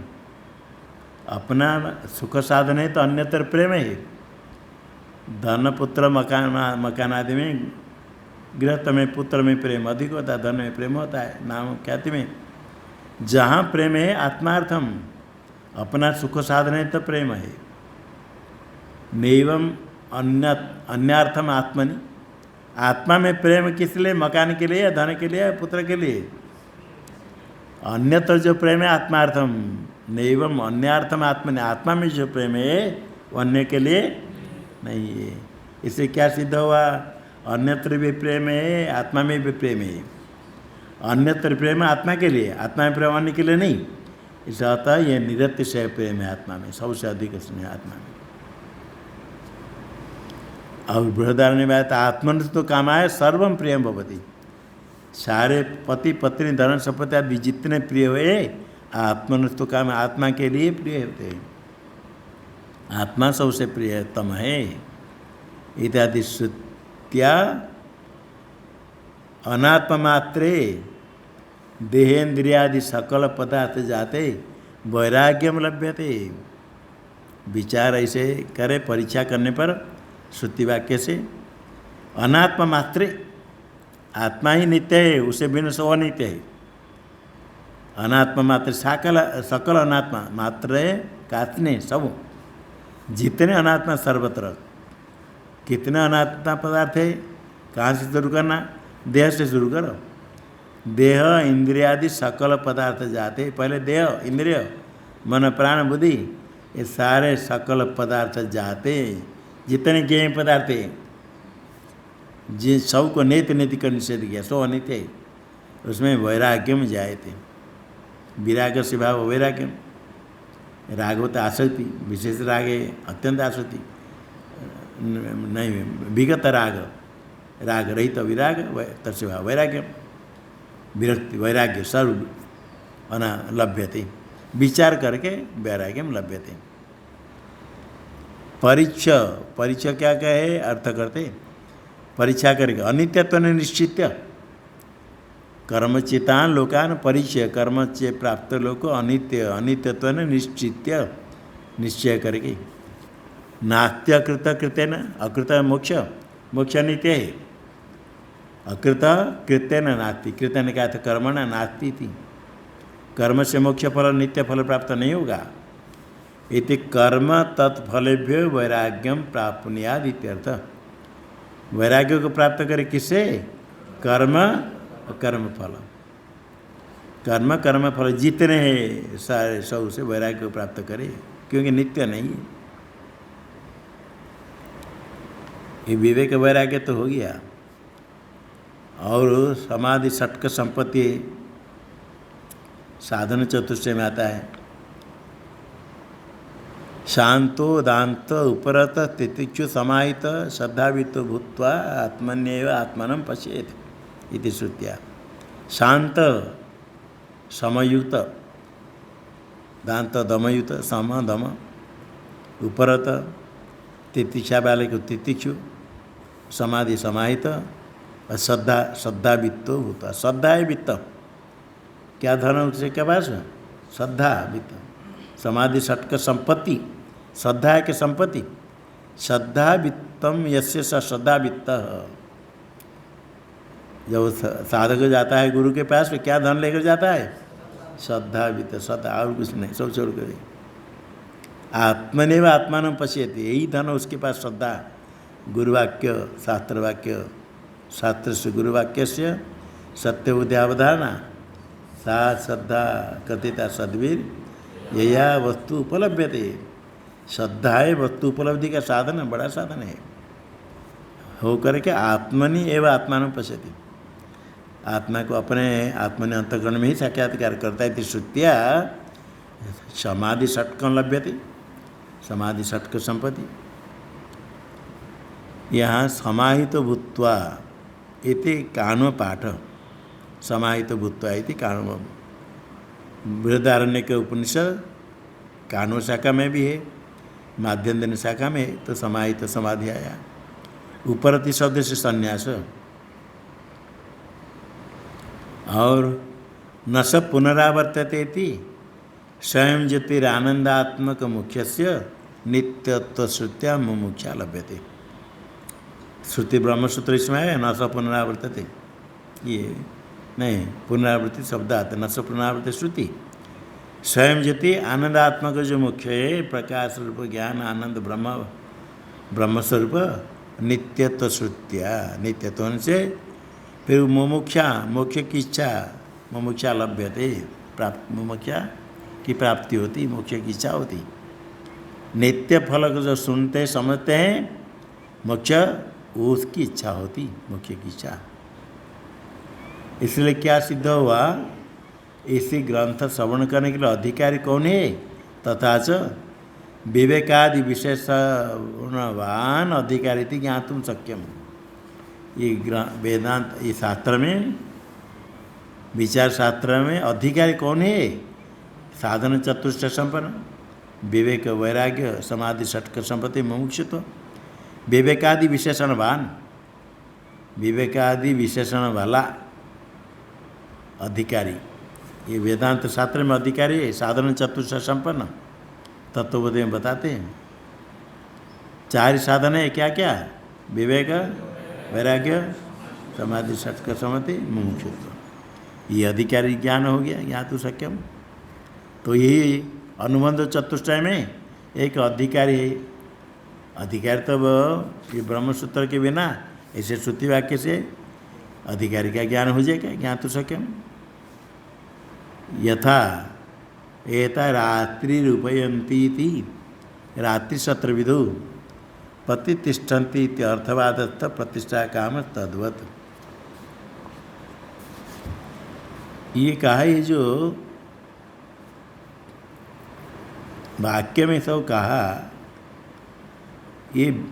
S1: अपना सुख साधन है तो अन्यत्र प्रेम है। धन पुत्र मकान आदि में, गृहस्थ में पुत्र में प्रेम अधिक होता है, धन में प्रेम होता है, नाम ख्याति में। जहाँ प्रेम है आत्मार्थम, अपना सुख साधन है तो प्रेम है। नैवम अन्यार्थम आत्मनि, आत्मा में प्रेम किस लिए? मकान के लिए, धन के लिए, पुत्र के लिए। अन्यत्र जो प्रेम है आत्मार्थम, नैवम अन्यार्थम आत्मनि, आत्मा में जो प्रेम है वो अन्य के लिए नहीं है। इससे क्या सिद्ध हुआ? अन्यत्र भी प्रेम है, आत्मा में भी प्रेम है। अन्यत्र प्रेम आत्मा के लिए, आत्मा में प्रेम अन्य के लिए नहीं। इससे आता है ये निरतिशय प्रेम है आत्मा में, सबसे अधिक स्नेह आत्मा में। और बृहदारण्य में आता आत्मन तो कामाय सर्वम प्रियम भवति, सारे पति पत्नी धन संपत्ति आदि जितने प्रिय हुए आत्मनस्तु काम, आत्मा के लिए प्रिय होते हैं, आत्मा सबसे प्रियतम है। इत्यादि श्रुत्या अनात्म मात्रे देहेन्द्रियादि सकल पदार्थ जाते वैराग्यम लभ्यते। विचार ऐसे करे परीक्षा करने पर श्रुति वाक्य से, अनात्म मात्रे, आत्मा ही नित्य है, उसे बिना सो अनित्य है। अनात्मा मात्र सकल अनात्मा मात्र कातने सब, जितने अनात्मा सर्वत्र, कितने अनात्मा पदार्थ है, कहाँ से शुरू करना, देह से शुरू करो। देह इंद्रियादि सकल पदार्थ जाते, पहले देह इंद्रिय मन प्राण बुद्धि, ये सारे सकल पदार्थ जाते, जितने ज्ञेय पदार्थ है, जिन सबको नेति नेति कर निषेध किया, सो अनित्य है, उसमें वैराग्यम जायते। विराग से भाव वैराग्यम, रागवत आसक्ति, विशेष राग है अत्यंत आसक्ति, नहीं विगत राग, राग रहित विराग, तस्य भाव वैराग्यम, विरक्ति वैराग्य सर्व अना लभ्यते, विचार करके वैराग्यम लभ्यते। परीक्षा, परीक्षा क्या कहे अर्थ करते, परीक्षा करके अनित्यत्व निश्चित्य, कर्मचितान लोकान परिचय, कर्म से प्राप्त लोग अनित्य, अनित्यत्व निश्चित्य, निश्चय करके। नास्त्य अकृत कृतेन, अकृत मोक्ष, मोक्ष नित्य है, अकृत कृतेन नास्ति, कृतेन क्या था कर्मण नास्ति थी, कर्म से मोक्ष फल नित्य फल प्राप्त नहीं होगा। इति कर्म तत्फलेभ्यो वैराग्यम प्राप्नुयाद इत्यर्थ। वैराग्य को प्राप्त करे किससे, कर्म और कर्म फल, कर्म कर्म फल जितने हैं सारे सब से वैराग्य को प्राप्त करे, क्योंकि नित्य नहीं है। ये विवेक वैराग्य तो हो गया। और समाधि षटक संपत्ति साधन चतुष्टय में आता है, शांतो दांत उपरत तितिक्षु समाहित श्रद्धावित्तो भूत्वा आत्मन्येव आत्मनं पश्येत् इति श्रुत्या। शांत समयुक्त, दांत दमयुक्त, सम दम, उपरत तितिक्षा वाले को तितिक्षु, समाधि समाहित, और श्रद्धा श्रद्धावित्तो भूत्वा, श्रद्धा है वित्त, क्या धन उससे क्या पास, श्रद्धा वित्त, समाधि षटक संपत्ति, श्रद्धा है कि संपत्ति, श्रद्धा वित्तम यस्य स श्रद्धा वित्त। जब साधक जाता है गुरु के पास में क्या धन लेकर जाता है, श्रद्धा वित्त, श्रद्धा और कुछ नहीं, सब छोड़ कर। आत्मनेव आत्मानं पश्यति, यही धन उसके पास, श्रद्धा, गुरुवाक्य शास्त्रवाक्य, शास्त्र से गुरुवाक्य से सत्य बुद्धिवधारणा, सा श्रद्धा कथिता सद्वीर यया वस्तु उपलभ्यते। श्रद्धा है वस्तु उपलब्धि का साधन, बड़ा साधन है। हो करके आत्मनि एवं आत्मान पश्यति, आत्मा को अपने आत्मनि अंतःकरण में ही साक्षात्कार करता है। श्रुत्या समाधि षटकं लभ्यते, समाधि षटक संपत्ति। यहाँ समाहित भूत्वा इति काण्व पाठ, समाहित भूत्वा इति काण्व, बृहदारण्य के उपनिषद काण्व शाखा में भी है, माध्यन्दिन शाखा में है, तो समाहित समाधि आया। उपरति शब्द से संन्यास, और न स पुनरावर्तते इति स्वयं ज्योतिरानंदात्मक मुख्यस्य नित्यत्व श्रुत्या मुमुक्षा लभ्यते। श्रुति ब्रह्मसूत्र इसमें है, न स पुनरावर्तते, ये नहीं, पुनरावृत्ति शब्द आते, न स पुनरावृत्ति श्रुति। स्वयं ज्योति आनंदात्मक जो मुख्य है, प्रकाश रूप ज्ञान आनंद ब्रह्म, ब्रह्मस्वरूप नित्यत्व श्रुत्या, नित्यत्व से फिर मुमुक्षा, मोक्ष की इच्छा, मुमुक्षा लभ्यते, प्राप्त, मुमुक्षा की प्राप्ति होती, मोक्ष की इच्छा होती। नित्य फल को जो सुनते समझते हैं, मोक्ष उसकी इच्छा होती, मोक्ष की इच्छा। इसलिए क्या सिद्ध हुआ, इसी ग्रंथ श्रवण करने के लिए अधिकारी कौन है, तथा च विवेकादि विशेषवान अधिकारी थी ज्ञातुम शक्यम। ये वेदांत, ये शास्त्र में, विचार शास्त्र में अधिकारी कौन है, साधन चतुष्ट संपन्न, विवेक वैराग्य समाधि षटक संपत्ति मुमुक्षुत्व, विवेकादि विशेषणवान, विवेकादि विशेषण वाला अधिकारी, ये वेदांत शास्त्र में अधिकारी है। साधन चतुष्ट संपन्न तत्वबोध में बताते हैं। 4 साधन है, क्या क्या? विवेक वैराग्य समाधि षटक संपत्ति मुमुक्षुत्व, ये अधिकारी ज्ञान हो गया, ज्ञातु शक्यम। तो यही अनुबंध चतुष्टय में एक अधिकारी है। अधिकारी तो ये ब्रह्मसूत्र के बिना ऐसे श्रुति वाक्य से अधिकारी का ज्ञान हो जाएगा, ज्ञातु शक्यम। यथा एता रात्रि रूपयंती रात्रि सत्र विदु प्रतिष्ठन्ति अर्थवादत्थ प्रतिष्ठा काम तद्वत। ये कहा, ये जो वाक्य में सब कहा, ये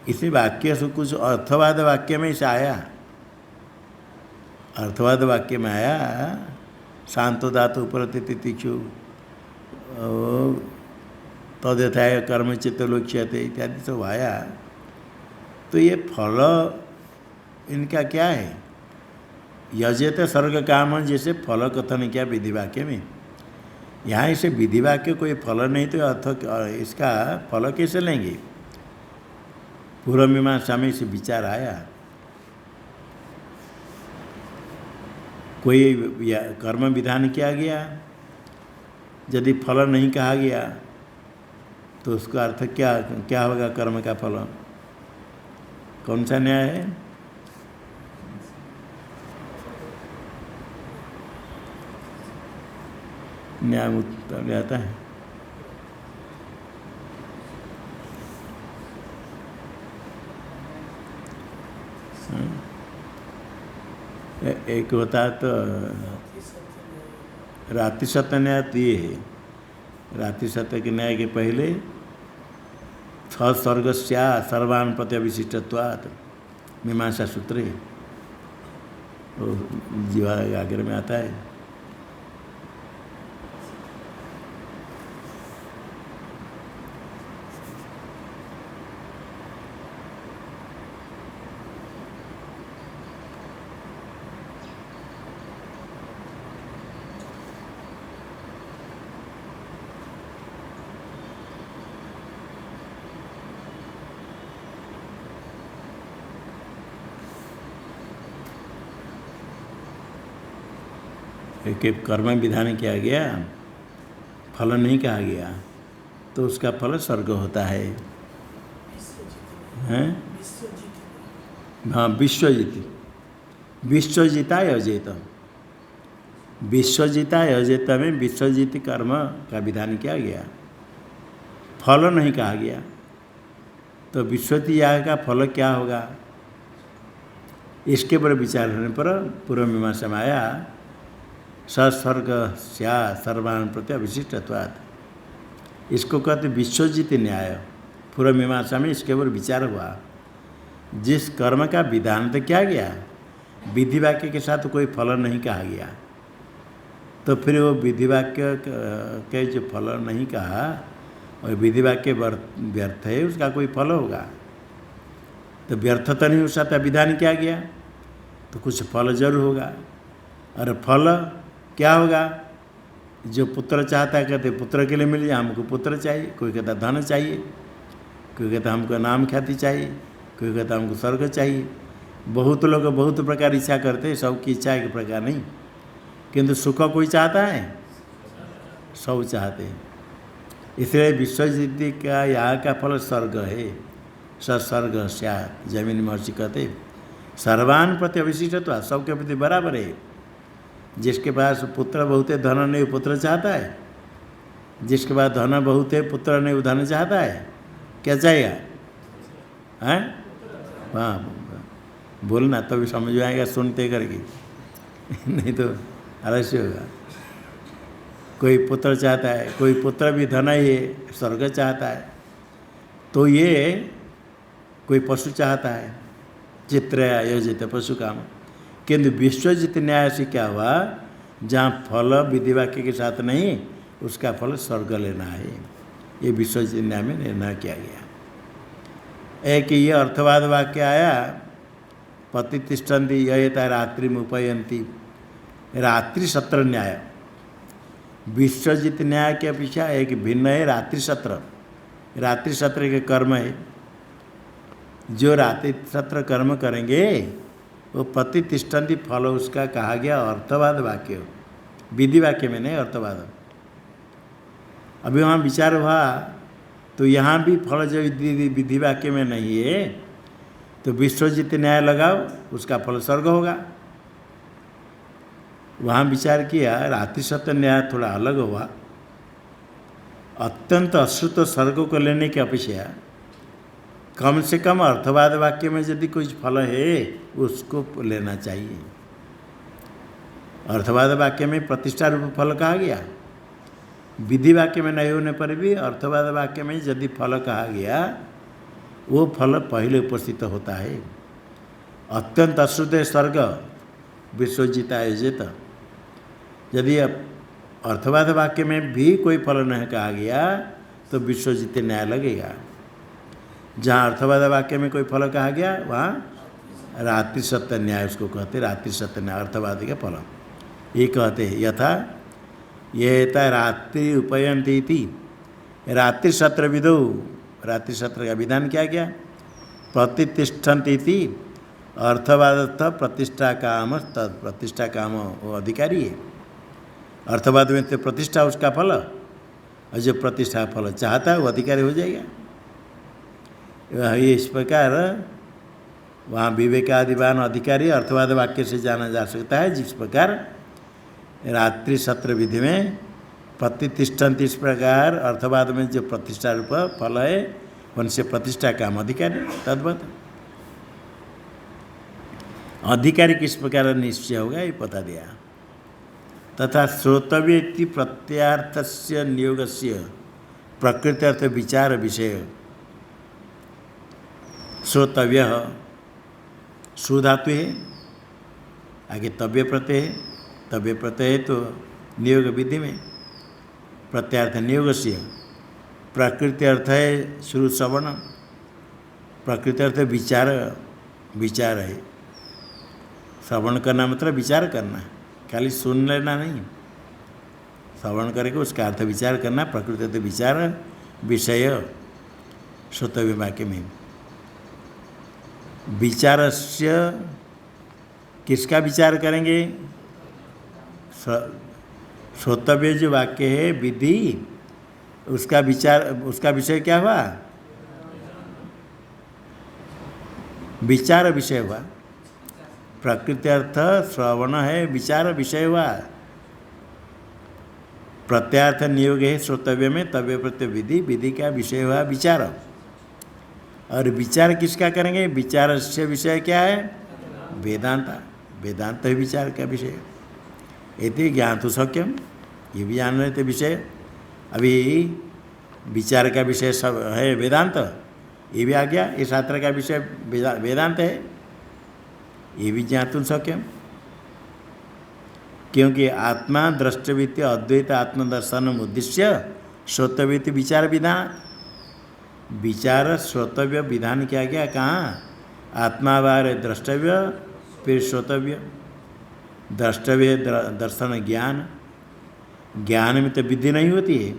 S1: इसी वाक्य से कुछ अर्थवाद वाक्य में से आया। अर्थवाद वाक्य में आया शांतो धातु उपरति तितिक्षु तद्यथाय कर्म चित्त लोक्ष्यते इत्यादि सब आया। तो ये फल इनका क्या है? यजेत सर्ग काम, जैसे फल कथन किया विधि वाक्य में, यहाँ इसे विधि वाक्य कोई फल नहीं तो अर्थ इसका फल कैसे लेंगे? पूर्व मीमांसा में इसे विचार आया। कोई कर्म विधान किया गया, यदि फल नहीं कहा गया तो उसका अर्थ क्या क्या होगा? कर्म का फल कौन सा न्याय है? न्याय उत्तर आता है। एक होता है तो रात्रि सत्य न्याय, तो ये है रात्रि सत्य के न्याय के पहले 6 सर्गस्या सर्वान प्रत्य विशिष्टत्वात् मीमांसा सूत्र है, वो जीवा आगे में आता है। एक कर्म विधान किया गया, फल नहीं कहा गया, तो उसका फल स्वर्ग होता है। हैं? हाँ, विश्वजीत, विश्वजीता अजेत, विश्वजीता अजेत में विश्वजीत कर्म का विधान किया गया, फल नहीं कहा गया। तो विश्वजीत याग का फल क्या होगा? इसके पर विचार होने पर पूर्व मीमांसा में आया सस्वर्ग स्या सर्वान प्रति विशिष्टत्वात्। इसको कहते विश्वजीत न्याय। पूर्व मीमांसा में इसके ऊपर विचार हुआ। जिस कर्म का विधान तो क्या गया, विधि वाक्य के साथ कोई फल नहीं कहा गया, तो फिर वो विधि वाक्य के जो फल नहीं कहा और विधि वाक्य व्यर्थ है, उसका कोई फल होगा? तो व्यर्थ तो नहीं, उसका तो विधान किया गया, तो कुछ फल जरूर होगा। और फल क्या होगा? जो पुत्र चाहता है, कहते पुत्र के लिए मिल जाए, हमको पुत्र चाहिए। कोई कहता धन चाहिए, कोई कहता हमको नाम ख्याति चाहिए, कोई कहता हमको स्वर्ग चाहिए। बहुत लोग बहुत प्रकार इच्छा करते हैं, सबकी इच्छा एक प्रकार नहीं, किंतु सुख कोई चाहता है? सब चाहते हैं। इसलिए विश्वजिति का यहाँ का फल स्वर्ग है। सस्वर्ग स्या, जमीन महर्षि कहते सर्वान प्रति अविशिष्टत्व, सबके प्रति बराबर है। जिसके पास पुत्र बहुत है, धन नहीं, पुत्र चाहता है। जिसके पास धन बहुत है, पुत्र नहीं, धन चाहता है। क्या चाहिए? हैं? हाँ, बोलना तभी समझ आएगा, सुनते करके नहीं तो आलस्य होगा। कोई पुत्र चाहता है, कोई पुत्र भी धन ही है, स्वर्ग चाहता है। तो ये कोई पशु चाहता है, चित्र आयोजित पशु काम। किंतु विश्वजित न्याय से क्या हुआ? जहाँ फल विधि वाक्य के साथ नहीं, उसका फल स्वर्ग लेना है। ये विश्वजित न्याय में निर्णय किया गया। एक ये अर्थवाद वाक्य आया, पतितिष्ठन्ति ययता रात्रिम उपयन्ति, रात्रि सत्र न्याय। विश्वजित न्याय के अपेक्षा एक भिन्न है रात्रि सत्र। रात्रि सत्र के कर्म है, जो रात्रि सत्र कर्म करेंगे वो पतितिष्ठन्ति फल उसका कहा गया अर्थवाद वाक्य, विधि वाक्य में नहीं, अर्थवाद। अभी वहाँ विचार हुआ तो यहाँ भी फल जो विधि वाक्य में नहीं है, तो विश्वजित न्याय लगाओ, उसका फल स्वर्ग होगा। वहाँ विचार किया रात्रि सत्य न्याय थोड़ा अलग हुआ। अत्यंत अश्रुत स्वर्ग को लेने की अपेक्षा कम से कम अर्थवाद वाक्य में यदि कुछ फल है उसको लेना चाहिए। अर्थवाद वाक्य में प्रतिष्ठा रूप फल कहा गया, विधि वाक्य में नहीं होने पर भी अर्थवाद वाक्य में यदि फल कहा गया वो फल पहले उपस्थित होता है। अत्यंत अश्रुत स्वर्ग विश्वजित आयोजित, यदि अर्थवाद वाक्य में भी कोई फल नहीं कहा गया तो विश्वजित न्याय लगेगा। जहाँ अर्थवाद वाक्य में कोई फल कहा गया वहाँ रात्रि सत्य न्याय उसको कहते, रात्रि सत्य न्याय अर्थवाद का फल ये कहते हैं। यथा ये रात्रि उपयन्ति इति, रात्रि सत्र विदो, रात्रि सत्र का विधान क्या गया, प्रतितिष्ठन्ति इति अर्थवादतः प्रतिष्ठा काम, तद प्रतिष्ठा काम वो अधिकारी है। अर्थवाद में तो प्रतिष्ठा उसका फल, और जो प्रतिष्ठा फल चाहता है वो अधिकारी हो जाएगा। इस प्रकार वहाँ विवेकादिवान अधिकारी अर्थवाद वाक्य से जाना जा सकता है। जिस प्रकार रात्रि सत्र विधि में प्रतितिष्ठन्ति, इस प्रकार अर्थवाद में जो प्रतिष्ठा रूप फल है उनसे प्रतिष्ठा काम अधिकारी, तद्वत अधिकारी किस प्रकार निश्चय होगा ये बता दिया। तथा श्रोतव्य इति प्रत्यार्थस्य नियोगस्य प्रकृति अर्थ विचार विषय। श्रोतव्य सुधातु है, आगे तव्य प्रत्यय है, तव्य प्रत्यय है तो नियोग विधि में प्रत्यार्थ नियोग से। प्रकृति अर्थ है शुरू श्रवण, प्रकृति अर्थ विचार, विचार है। श्रवण करना मतलब विचार करना, खाली सुन लेना नहीं, श्रवण करके उसका अर्थ विचार करना। प्रकृति अर्थ विचार विषय श्रोतव्य वाक्य में। विचारस्य किसका विचार करेंगे, श्रोतव्य जो वाक्य है विधि उसका विचार, उसका विषय क्या हुआ, विचार विषय हुआ। प्रकृति अर्थ श्रवण है, विचार विषय हुआ। प्रत्यार्थ नियोग है श्रोतव्य में, तव्य प्रत्यय विधि, विधि का विषय हुआ विचार। और विचार किसका करेंगे, विचार से विषय क्या है, वेदांत। वेदांत है विचार का विषय। इति ज्ञातु शक्यम, ये भी जान रहे थे विषय। अभी विचार का विषय सब है वेदांत, ये भी आ गया। ये शास्त्र का विषय वेदांत है, ये भी ज्ञातुं शक्यम। क्योंकि आत्मा द्रष्टव्य अद्वैत आत्मदर्शन उद्देश्य श्रोतव्य विचार विधान। विचार श्रोतव्य विधान किया गया कहाँ, आत्मा बार द्रष्टव्य फिर श्रोतव्य। द्रष्टव्य दर्शन ज्ञान, ज्ञान में तो विधि नहीं होती है,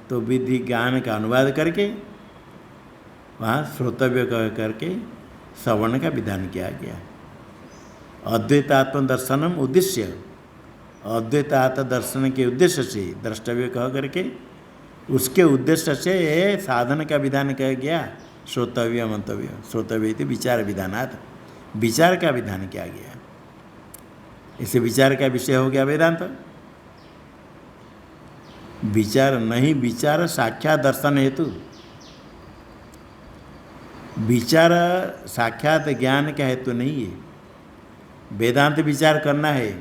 S1: तो विधि ज्ञान का अनुवाद करके वहाँ श्रोतव्य करके श्रवण का विधान किया गया। अद्वैत आत्म दर्शनम उद्देश्य, अद्वैत आत्म दर्शन के उद्देश्य से द्रष्टव्य कह करके उसके उद्देश्य से साधन का विधान किया गया। श्रोतव्य मंतव्य, श्रोतव्य इति विचार विधानात्, विचार का विधान किया गया। इसे विचार का विषय हो गया वेदांत। विचार नहीं, विचार साक्षात दर्शन हेतु। विचार साक्षात ज्ञान का हेतु नहीं है। वेदांत विचार करना है,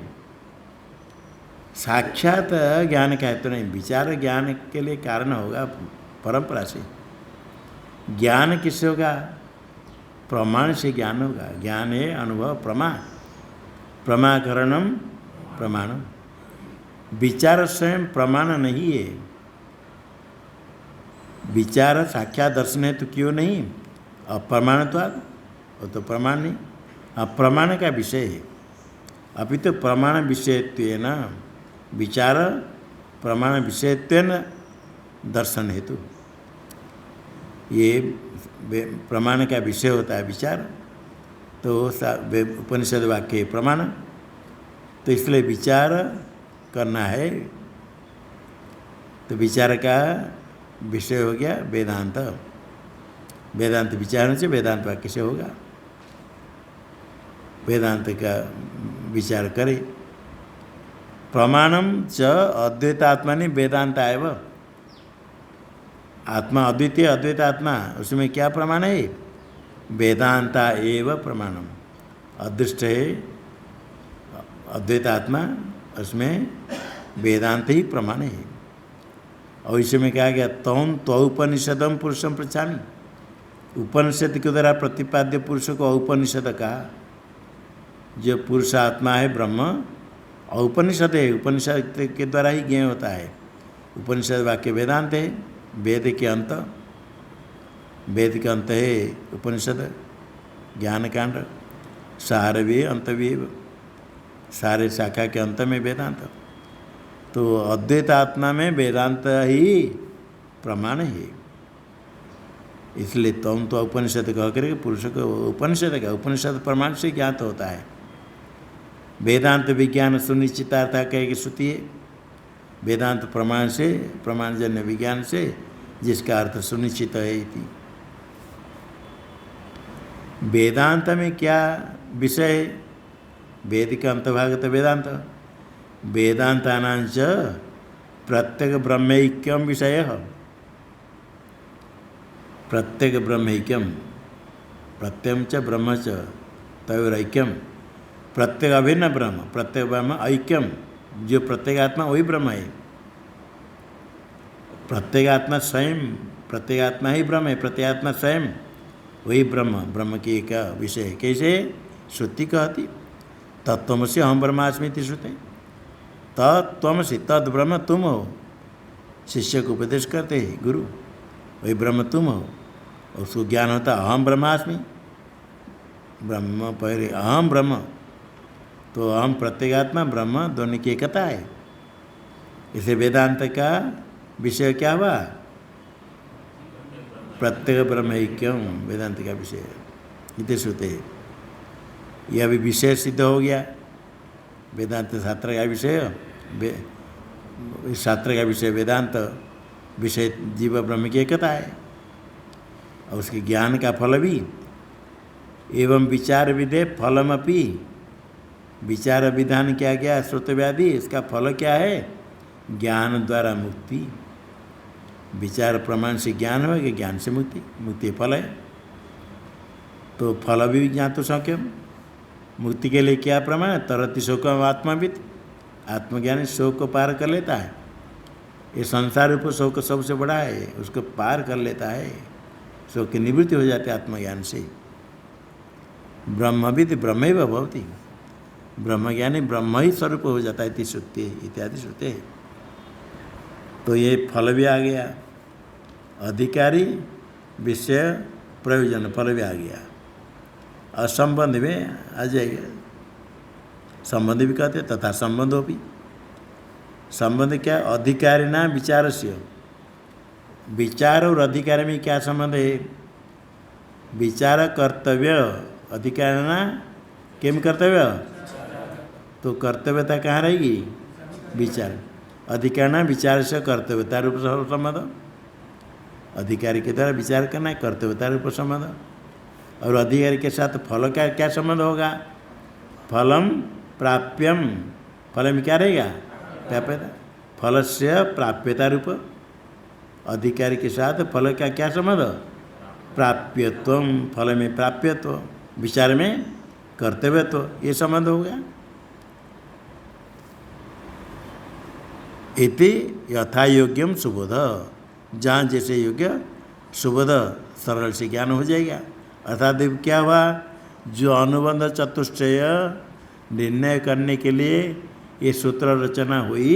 S1: साक्षात ज्ञान का हेतु नहीं। विचार ज्ञान के लिए कारण होगा परंपरा से। ज्ञान किससे होगा, प्रमाण से ज्ञान होगा। ज्ञान है अनुभव, प्रमा, प्रमाकरणम प्रमाणम। विचार स्वयं प्रमाण नहीं है। विचार साक्षात दर्शन है तो क्यों नहीं, अप्रमाणत्वाद, वो तो प्रमाण नहीं, अप्रमाण का विषय है। अभी तो प्रमाण विषयत्वेन, विचार प्रमाण विषयत्वेन दर्शन हेतु, ये प्रमाण का विषय होता है विचार, तो उपनिषद वाक्य प्रमाण, तो इसलिए विचार करना है। तो विचार का विषय हो गया वेदांत। वेदांत विचार से वेदांत वाक्य से होगा, वेदांत का विचार करे। प्रमाणम च अद्वैतात्मा वेदांत आएव, आत्मा अद्वितीय अद्वैत आत्मा, उसमें क्या प्रमाण है, वेदांता एव प्रमाणम। अदृष्ट है अद्वैत आत्मा, उसमें वेदांत ही प्रमाण है। और इसमें कहा गया तौन त्वौपनिषदम पुरुषम पृच्छामि, उपनिषद के द्वारा प्रतिपाद्य पुरुष को औपनिषद कहा। जो पुरुष आत्मा है ब्रह्म औपनिषद है, उपनिषद के द्वारा ही ज्ञेय होता है। उपनिषद वाक्य वेदांत है, वेद के अंत, वेद के अंत है उपनिषद, ज्ञान कांड, सारवे अंतवे, सारे शाखा के अंत में वेदांत। तो अद्वैत आत्मा में वेदांत ही प्रमाण है। इसलिए तुम तो उपनिषद कह करके पुरुष को उपनिषद का, उपनिषद प्रमाण से ज्ञात होता है। वेदांत विज्ञान सुनिश्चितार्था कह के श्रुति है, वेदांत प्रमाण से, प्रमाणजन्य विज्ञान से, जिसका अर्थ सुनिश्चित है इति। वेदांत में क्या विषय है, वेद का अंतभागत वेदांत, वेदांतानांच प्रत्येक ब्रह्मैक्यम विषय, प्रत्येक ब्रह्मैक्यम, प्रत्ययम च ब्रह्म च तयोरैक्यम, प्रत्येक अभिन्न ब्रह्म, प्रत्येक ब्रह्म ऐक्यम, जो प्रत्येगात्मा वही ब्रह्म है। प्रत्येगात्मा स्वयं, प्रत्येगात्मा ही ब्रह्म है, प्रत्येगात्मा स्वयं वही ब्रह्म, ब्रह्म की एक विषय। कैसे श्रुति कहती, तत्त्वमसि अहम ब्रह्मास्मि श्रुति, तत्त्वमसि तद ब्रह्म तुम हो। शिष्य को उपदेश करते हैं गुरु, वही ब्रह्म तुम हो। उसको ज्ञान होता अहम ब्रह्मास्मि, ब्रह्म पहले अहम ब्रह्म, तो अहम प्रत्येगात्मा ब्रह्म दोनों की एकता है। इसे वेदांत का विषय क्या हुआ, प्रत्येक ब्रह्म ऐक्यम, वेदांत का विषय इतने श्रुते। यह भी विषय सिद्ध हो गया, वेदांत शास्त्र का विषय, शास्त्र का विषय वेदांत, विषय जीव ब्रह्म की एकता है। और उसके ज्ञान का फल भी, एवं विचार विधे फलमपि, विचार विधान क्या क्या श्रुतव्याधि, इसका फल क्या है, ज्ञान द्वारा मुक्ति। विचार प्रमाण से ज्ञान हो कि ज्ञान से मुक्ति, मुक्ति फल है। तो फल भी ज्ञातो शौक्यम, मुक्ति के लिए क्या प्रमाण है, तरति शोकम आत्माविद, आत्मज्ञानी शोक को पार कर लेता है। ये संसार रूप शोक सबसे बड़ा है, उसको पार कर लेता है, शोक की निवृत्ति हो जाती है आत्मज्ञान से। ब्रह्मविद ब्रह्मैव भवति, ब्रह्मज्ञानी ब्रह्म ही स्वरूप हो जाता है, श्रुति इत्यादि श्रुति है। तो ये फल भी आ गया, अधिकारी विषय प्रयोजन फल भी आ गया, और संबंध में आ जाएगा। संबंध भी कहते तथा संबंधों भी, संबंध क्या, अधिकारी ना विचार से, विचार और अधिकार में क्या संबंध है, विचार कर्तव्य, अधिकार ना किम कर्तव्य, तो कर्तव्यता कहाँ रहेगी, विचार, अधिकार ना विचार से कर्तव्यता रूप संबंध, अधिकारी के द्वारा विचार करना है, कर्तव्यता रूप संबंध। और अधिकारी के साथ फल का क्या संबंध होगा, फलम प्राप्यम, फल में क्या रहेगा, प्राप्यता, फल से प्राप्यता रूप, अधिकारी के साथ फल का क्या संबंध, प्राप्यत्व, फल में प्राप्यत्व, विचार में कर्तव्यत्व, ये संबंध हो गया। इति यथा योग्यम सुबोध, जहाँ जैसे योग्य सुबोध सरल से ज्ञान हो जाएगा। अर्थात क्या हुआ, जो अनुबंध चतुष्टय निर्णय करने के लिए ये सूत्र रचना हुई,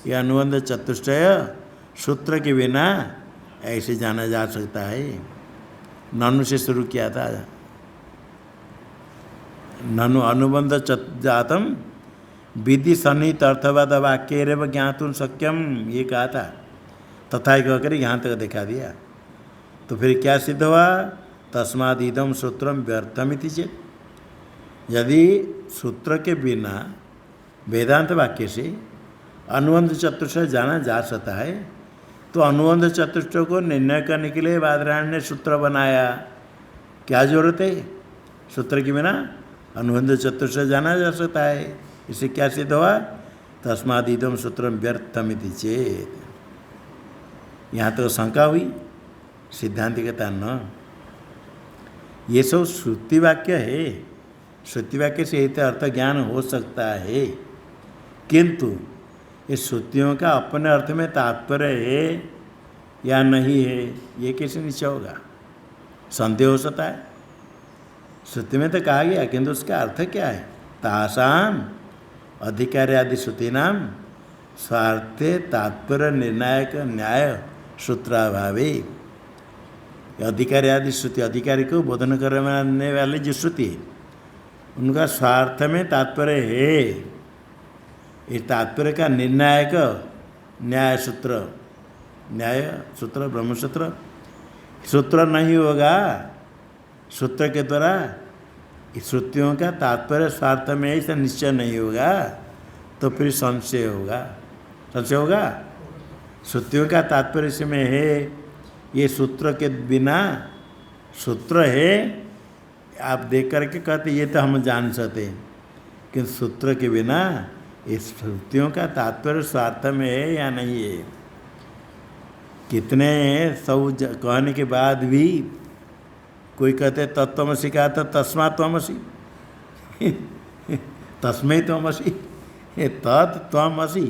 S1: ये अनुबंध चतुष्टय सूत्र के बिना ऐसे जाना जा सकता है। ननु से शुरू किया था, ननु अनुबंध जातम विधि सन्निहित अर्थवाद वाक्य ज्ञातुं शक्यम, ये कहा था। तथा कहकर यहाँ तक दिखा दिया। तो फिर क्या सिद्ध हुआ? तस्माद् इदं सूत्रम व्यर्थमिति चेत्, यदि सूत्र के बिना वेदांत वाक्य से अनुबंध चतुष्टय जाना जा सकता है, तो अनुबंध चतुष्टय को निर्णय करने के लिए बादरायण ने सूत्र बनाया। क्या जरूरत है? सूत्र के बिना अनुबंध चतुष्टय जाना जा सकता है। इससे क्या सिद्ध हुआ? तस्माद् इदं सूत्रम व्यर्थमिति चेत्। यहाँ तो शंका हुई, सिद्धांत कहता न, ये सब श्रुति वाक्य है, श्रुति वाक्य से हित अर्थ ज्ञान हो सकता है, किंतु इस श्रुतियों का अपने अर्थ में तात्पर्य है या नहीं है, ये कैसे निश्चय होगा? संदेह हो सकता है। श्रुति में तो कहा गया, किंतु उसका अर्थ क्या है? तासाम अधिकारी आदि श्रुतीनाम स्वार्थे तात्पर्य निर्णायक न्याय सूत्राभावे। अधिकारी आदि श्रुति, अधिकारी को बोधन करने वाली जो श्रुति है, उनका स्वार्थ में तात्पर्य है। इस तात्पर्य का निर्णायक न्याय सूत्र, न्याय सूत्र ब्रह्मसूत्र, सूत्र नहीं होगा। सूत्र के द्वारा इस श्रुतियों का तात्पर्य स्वार्थ में ऐसा निश्चय नहीं होगा, तो फिर संशय होगा। संशय होगा। श्रुतियों का तात्पर्य इसमें है, ये सूत्र के बिना, सूत्र है आप देख करके कहते ये तो हम जान सकते, किंतु सूत्र के बिना इस श्रुतियों का तात्पर्य स्वार्थ में है या नहीं है। कितने सब कहने के बाद भी कोई कहते तत्त्वमसि का तो तस्मात् त्वमसि, तस्मै त्वमसि, तत् त्वमसि,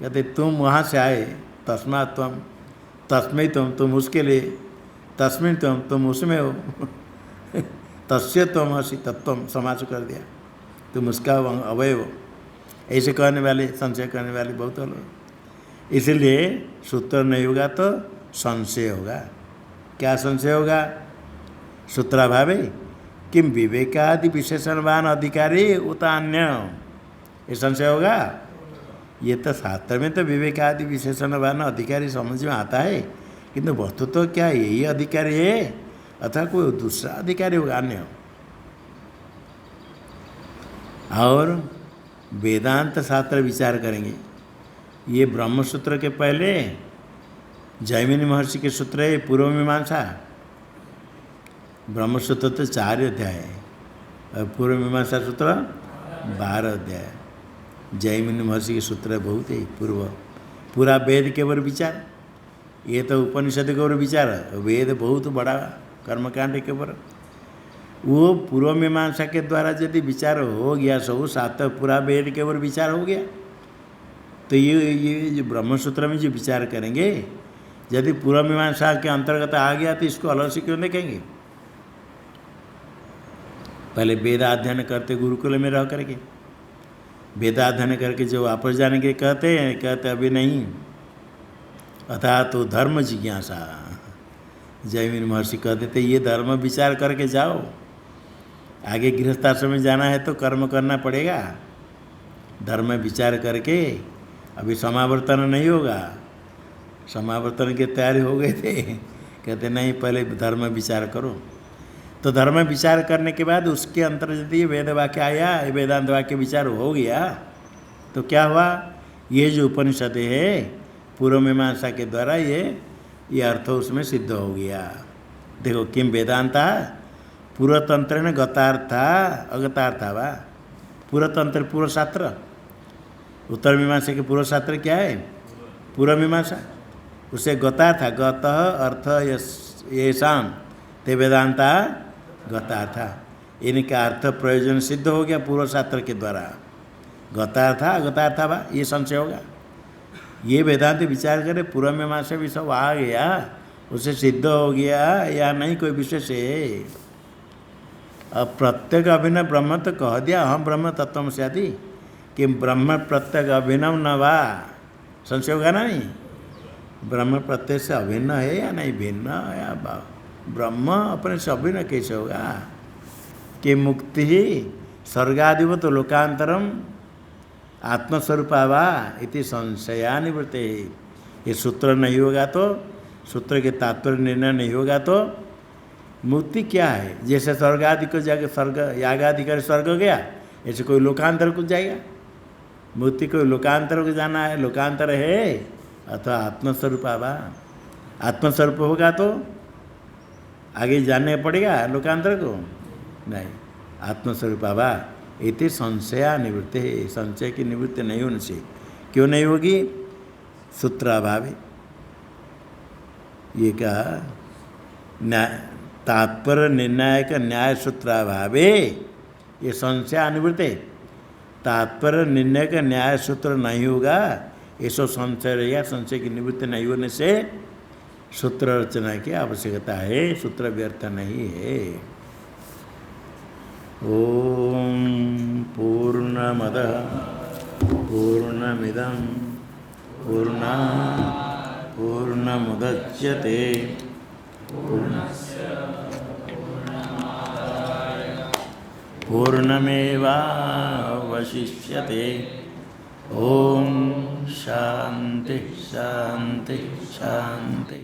S1: कहते तुम वहाँ से आए, तस्मात् त्वम, तस्मै तुम उसके लिए, तस्मिन् तुम उसमें हो, तस्य त्वमसि, तत्त्वम समास कर दिया, तुम उसका अवयव हो। ऐसे कहने वाले, संशय करने वाले बहुत लोग। इसलिए सूत्र नहीं होगा तो संशय होगा। क्या संशय होगा? सूत्राभावे किम विवेकादि विशेषणवान अधिकारी उत अन्य, ये संशय होगा। ये तो शास्त्र में तो विवेकादि विशेषणवान अधिकारी समझ में आता है, किंतु वस्तु तो क्या यही अधिकारी है अथवा कोई दूसरा अधिकारी होगा अन्य। और वेदांत शास्त्र विचार करेंगे। ये ब्रह्मसूत्र के पहले जैमिनी महर्षि के सूत्र है पूर्व मीमांसा। ब्रह्मसूत्र तो 4 अध्याय है और पूर्व मीमांसा सूत्र 12 अध्याय। जैमिनी महर्षि के सूत्र बहुत है पूरा वेद के ऊपर विचार। ये तो उपनिषद के ऊपर विचार, वेद बहुत बड़ा कर्मकांड के ऊपर। वो पूर्व मीमांसा के द्वारा यदि विचार हो गया, सब सात पूरा वेद के ऊपर विचार हो गया, तो ये जो ब्रह्मसूत्र में जो विचार करेंगे, यदि पूर्व मीमांसा के अंतर्गत आ गया तो इसको अलग से क्यों देखेंगे? पहले वेदाध्ययन करते गुरुकुल में रह करके, वेदाध्ययन करके जो वापस जाने के कहते अभी नहीं, अतः तो धर्म जिज्ञासा। जैमिनी महर्षि कहते थे ये धर्म विचार करके जाओ, आगे गृहस्थाश्रम में जाना है तो कर्म करना पड़ेगा। धर्म विचार करके, अभी समावर्तन नहीं होगा, समावर्तन की तैयारी हो गए थे, कहते नहीं पहले धर्म विचार करो। तो धर्म विचार करने के बाद उसके अंतर्गत ये वेद वाक्य आया, वेदांत वाक्य विचार हो गया, तो क्या हुआ? ये जो उपनिषद है पूर्व मीमांसा के द्वारा ये अर्थ उसमें सिद्ध हो गया। देखो किम वेदांता पूर्वतंत्र ने गतार्था अगतार्था वा। पूर्वतंत्र पूर्व शास्त्र, उत्तर मीमांसा के पूर्व शास्त्र क्या है? पूर्व मीमांसा। उसे गतार्था, गत अर्थ येषाम ते वेदांता गतार्था, इनका अर्थ प्रयोजन सिद्ध हो गया पूर्व शास्त्र के द्वारा। गतार्था अगतार्था वा, ये संशय होगा। ये वेदांत विचार करे पूर्व मीमांसा भी सब आ गया, उसे सिद्ध हो गया या नहीं, कोई विशेष है। अब प्रत्येक अभिन्न ब्रह्म तो कह दिया, हम ब्रह्म तत्वमस्यादि, कि ब्रह्म प्रत्यक अभिनव न वा, संशय होगा ना नहीं। ब्रह्म प्रत्यय से अभिन्न है या नहीं, भिन्न या ब्रह्म अपने से अभिन्न कैसे होगा। कि मुक्ति ही स्वर्गादिवत तो लोकांतरम आत्मस्वरूपा वा इति संशया निवृत्ते। ये सूत्र नहीं होगा तो, सूत्र के तात्पर्य निर्णय नहीं होगा तो मुक्ति क्या है। जैसे स्वर्ग आदि को जाकर स्वर्ग याग आदि कर स्वर्ग गया, ऐसे कोई लोकांतर को जाएगा। मुक्ति कोई लोकांतर को जाना है, लोकांतर है अथवा आत्मस्वरूप आवा। आत्मस्वरूप होगा तो आगे जाने पड़ेगा लोकांतर को नहीं। आत्मस्वरूप आवा इति संशया निवृत्ति है। संशय की निवृत्ति नहीं होने से, क्यों नहीं होगी, सूत्राभाव। ये कहा तात्पर्य निर्णायक न्याय सूत्राभावे ये संशय निवृत्ति। तात्पर्य निर्णय का न्याय सूत्र नहीं होगा, ऐसा संशय रहेगा। संशय की निवृत्ति नहीं होने से सूत्र रचना की आवश्यकता है, सूत्र व्यर्थ नहीं है। ओम पूर्णमदः पूर्णमिदं पूर्णात् पूर्णमुदच्यते पूर्णमेवावशिष्यते। ओम शांति शांति शांति।